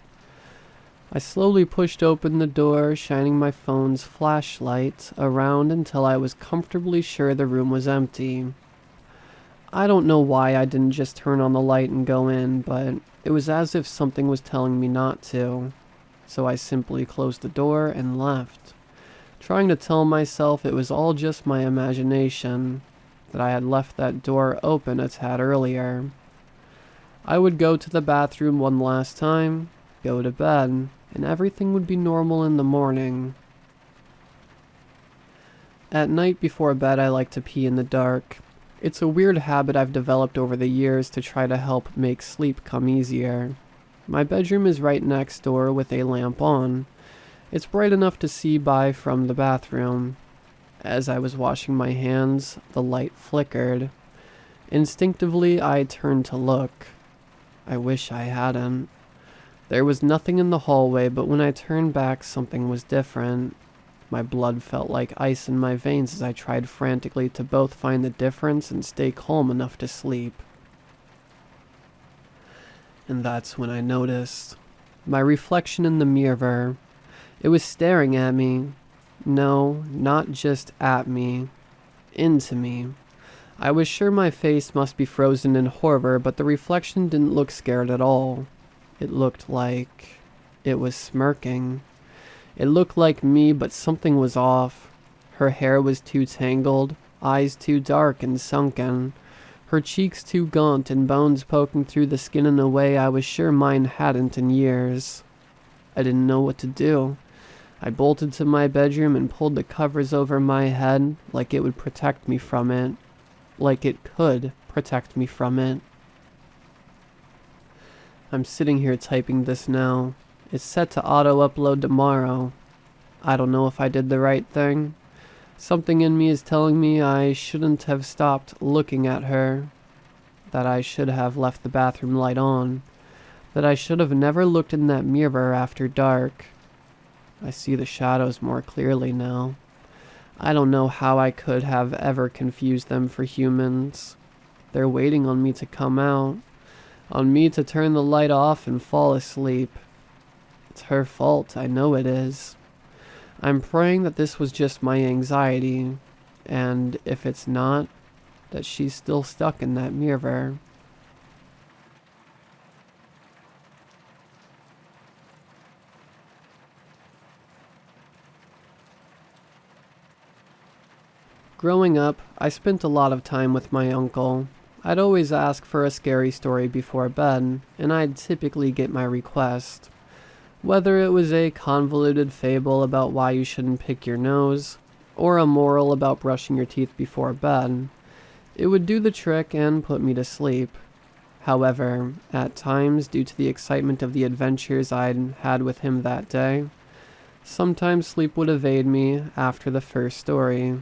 I slowly pushed open the door, shining my phone's flashlight around until I was comfortably sure the room was empty. I don't know why I didn't just turn on the light and go in, but it was as if something was telling me not to. So I simply closed the door and left, trying to tell myself it was all just my imagination, that I had left that door open a tad earlier. I would go to the bathroom one last time, go to bed, and everything would be normal in the morning. At night before bed I like to pee in the dark. It's a weird habit I've developed over the years to try to help make sleep come easier. My bedroom is right next door with a lamp on. It's bright enough to see by from the bathroom. As I was washing my hands, the light flickered. Instinctively, I turned to look. I wish I hadn't. There was nothing in the hallway, but when I turned back, something was different. My blood felt like ice in my veins as I tried frantically to both find the difference and stay calm enough to sleep. And that's when I noticed my reflection in the mirror. It was staring at me. No, not just at me. Into me. I was sure my face must be frozen in horror, but the reflection didn't look scared at all. It looked like it was smirking. It looked like me, but something was off. Her hair was too tangled, eyes too dark and sunken, her cheeks too gaunt and bones poking through the skin in a way I was sure mine hadn't in years. I didn't know what to do. I bolted to my bedroom and pulled the covers over my head like it would protect me from it. Like it could protect me from it. I'm sitting here typing this now. It's set to auto-upload tomorrow. I don't know if I did the right thing. Something in me is telling me I shouldn't have stopped looking at her. That I should have left the bathroom light on. That I should have never looked in that mirror after dark. I see the shadows more clearly now. I don't know how I could have ever confused them for humans. They're waiting on me to come out. On me to turn the light off and fall asleep. It's her fault, I know it is. I'm praying that this was just my anxiety, and if it's not, that she's still stuck in that mirror. Growing up, I spent a lot of time with my uncle. I'd always ask for a scary story before bed, and I'd typically get my request. Whether it was a convoluted fable about why you shouldn't pick your nose, or a moral about brushing your teeth before bed, it would do the trick and put me to sleep. However, at times, due to the excitement of the adventures I'd had with him that day, sometimes sleep would evade me after the first story.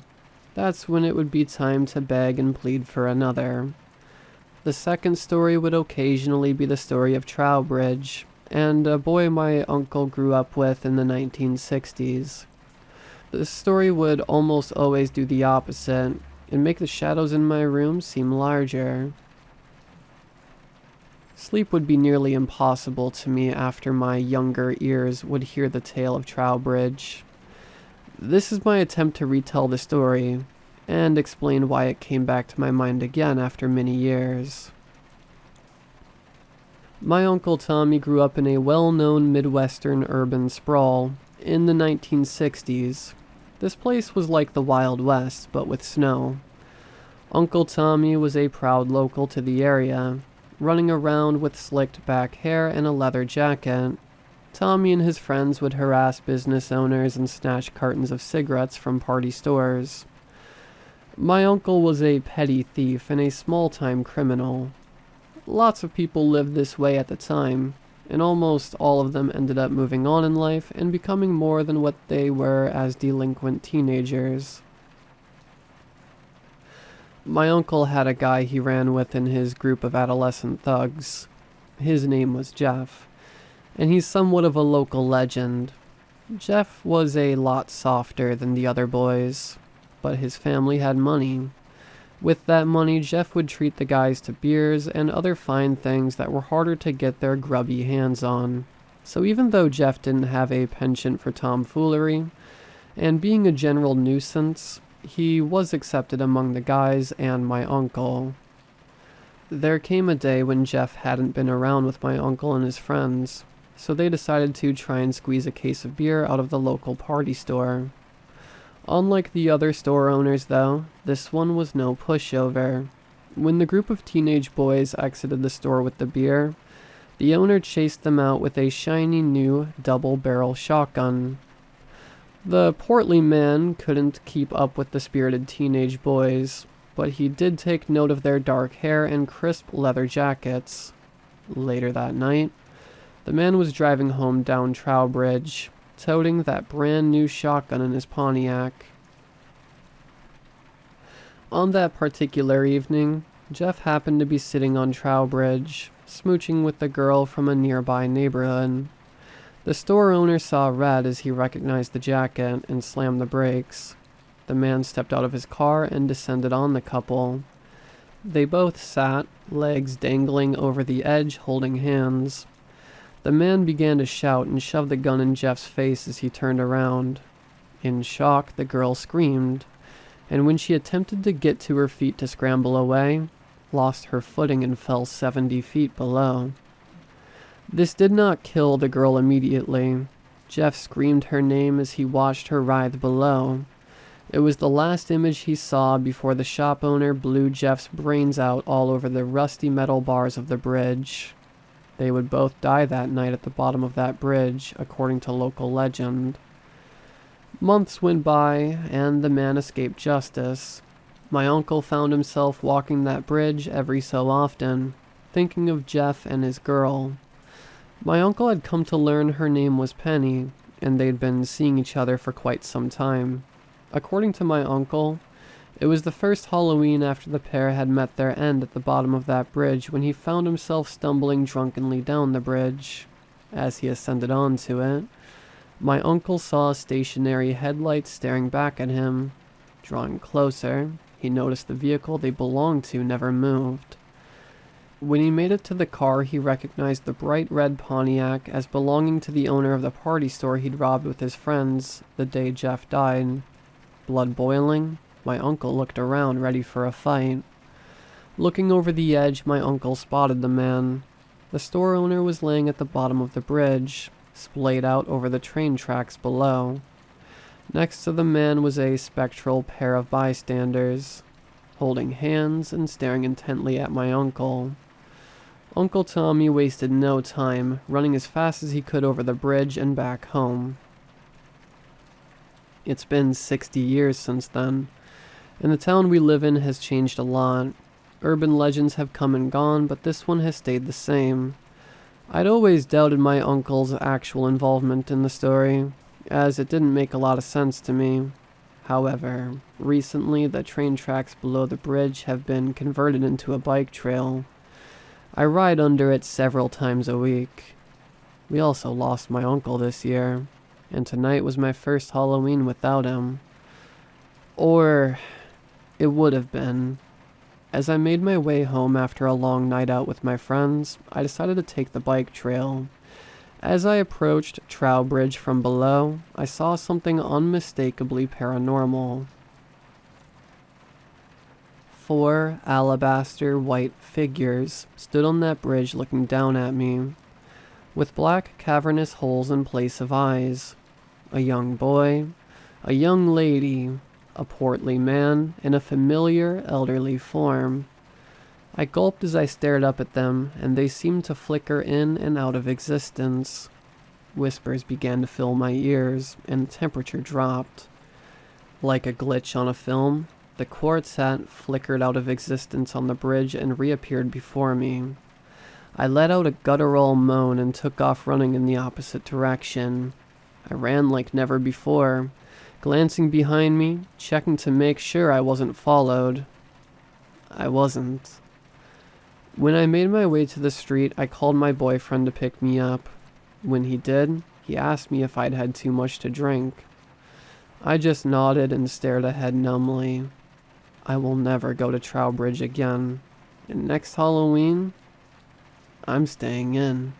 That's when it would be time to beg and plead for another. The second story would occasionally be the story of Trowbridge, and a boy my uncle grew up with in the 1960s. This story would almost always do the opposite, and make the shadows in my room seem larger. Sleep would be nearly impossible to me after my younger ears would hear the tale of Trowbridge. This is my attempt to retell the story, and explain why it came back to my mind again after many years. My Uncle Tommy grew up in a well-known Midwestern urban sprawl in the 1960s. This place was like the Wild West, but with snow. Uncle Tommy was a proud local to the area, running around with slicked back hair and a leather jacket. Tommy and his friends would harass business owners and snatch cartons of cigarettes from party stores. My uncle was a petty thief and a small-time criminal. Lots of people lived this way at the time, and almost all of them ended up moving on in life and becoming more than what they were as delinquent teenagers. My uncle had a guy he ran with in his group of adolescent thugs. His name was Jeff, and he's somewhat of a local legend. Jeff was a lot softer than the other boys, but his family had money. With that money, Jeff would treat the guys to beers and other fine things that were harder to get their grubby hands on. So even though Jeff didn't have a penchant for tomfoolery, and being a general nuisance, he was accepted among the guys and my uncle. There came a day when Jeff hadn't been around with my uncle and his friends, so they decided to try and squeeze a case of beer out of the local party store. Unlike the other store owners, though, this one was no pushover. When the group of teenage boys exited the store with the beer, the owner chased them out with a shiny new double-barrel shotgun. The portly man couldn't keep up with the spirited teenage boys, but he did take note of their dark hair and crisp leather jackets. Later that night, the man was driving home down Trowbridge, toting that brand new shotgun in his Pontiac. On that particular evening, Jeff happened to be sitting on Trowbridge, smooching with the girl from a nearby neighborhood. The store owner saw red as he recognized the jacket and slammed the brakes. The man stepped out of his car and descended on the couple. They both sat, legs dangling over the edge, holding hands. The man began to shout and shove the gun in Jeff's face as he turned around. In shock, the girl screamed, and when she attempted to get to her feet to scramble away, lost her footing and fell 70 feet below. This did not kill the girl immediately. Jeff screamed her name as he watched her writhe below. It was the last image he saw before the shop owner blew Jeff's brains out all over the rusty metal bars of the bridge. They would both die that night at the bottom of that bridge, according to local legend. Months went by, and the man escaped justice. My uncle found himself walking that bridge every so often, thinking of Jeff and his girl. My uncle had come to learn her name was Penny, and they'd been seeing each other for quite some time. According to my uncle, it was the first Halloween after the pair had met their end at the bottom of that bridge when he found himself stumbling drunkenly down the bridge. As he ascended onto it, my uncle saw a stationary headlight staring back at him. Drawing closer, he noticed the vehicle they belonged to never moved. When he made it to the car, he recognized the bright red Pontiac as belonging to the owner of the party store he'd robbed with his friends the day Jeff died. Blood boiling, my uncle looked around, ready for a fight. Looking over the edge, my uncle spotted the man. The store owner was laying at the bottom of the bridge, splayed out over the train tracks below. Next to the man was a spectral pair of bystanders, holding hands and staring intently at my uncle. Uncle Tommy wasted no time, running as fast as he could over the bridge and back home. It's been 60 years since then, and the town we live in has changed a lot. Urban legends have come and gone, but this one has stayed the same. I'd always doubted my uncle's actual involvement in the story, as it didn't make a lot of sense to me. However, recently the train tracks below the bridge have been converted into a bike trail. I ride under it several times a week. We also lost my uncle this year, and tonight was my first Halloween without him. Or it would have been. As I made my way home after a long night out with my friends, I decided to take the bike trail. As I approached Trowbridge from below, I saw something unmistakably paranormal. 4 alabaster white figures stood on that bridge looking down at me, with black cavernous holes in place of eyes. A young boy, a young lady, a portly man, and a familiar elderly form. I gulped as I stared up at them, and they seemed to flicker in and out of existence. Whispers began to fill my ears, and the temperature dropped. Like a glitch on a film, the quartz hat flickered out of existence on the bridge and reappeared before me. I let out a guttural moan and took off running in the opposite direction. I ran like never before, glancing behind me, checking to make sure I wasn't followed. I wasn't. When I made my way to the street, I called my boyfriend to pick me up. When he did, he asked me if I'd had too much to drink. I just nodded and stared ahead numbly. I will never go to Trowbridge again, and next Halloween, I'm staying in.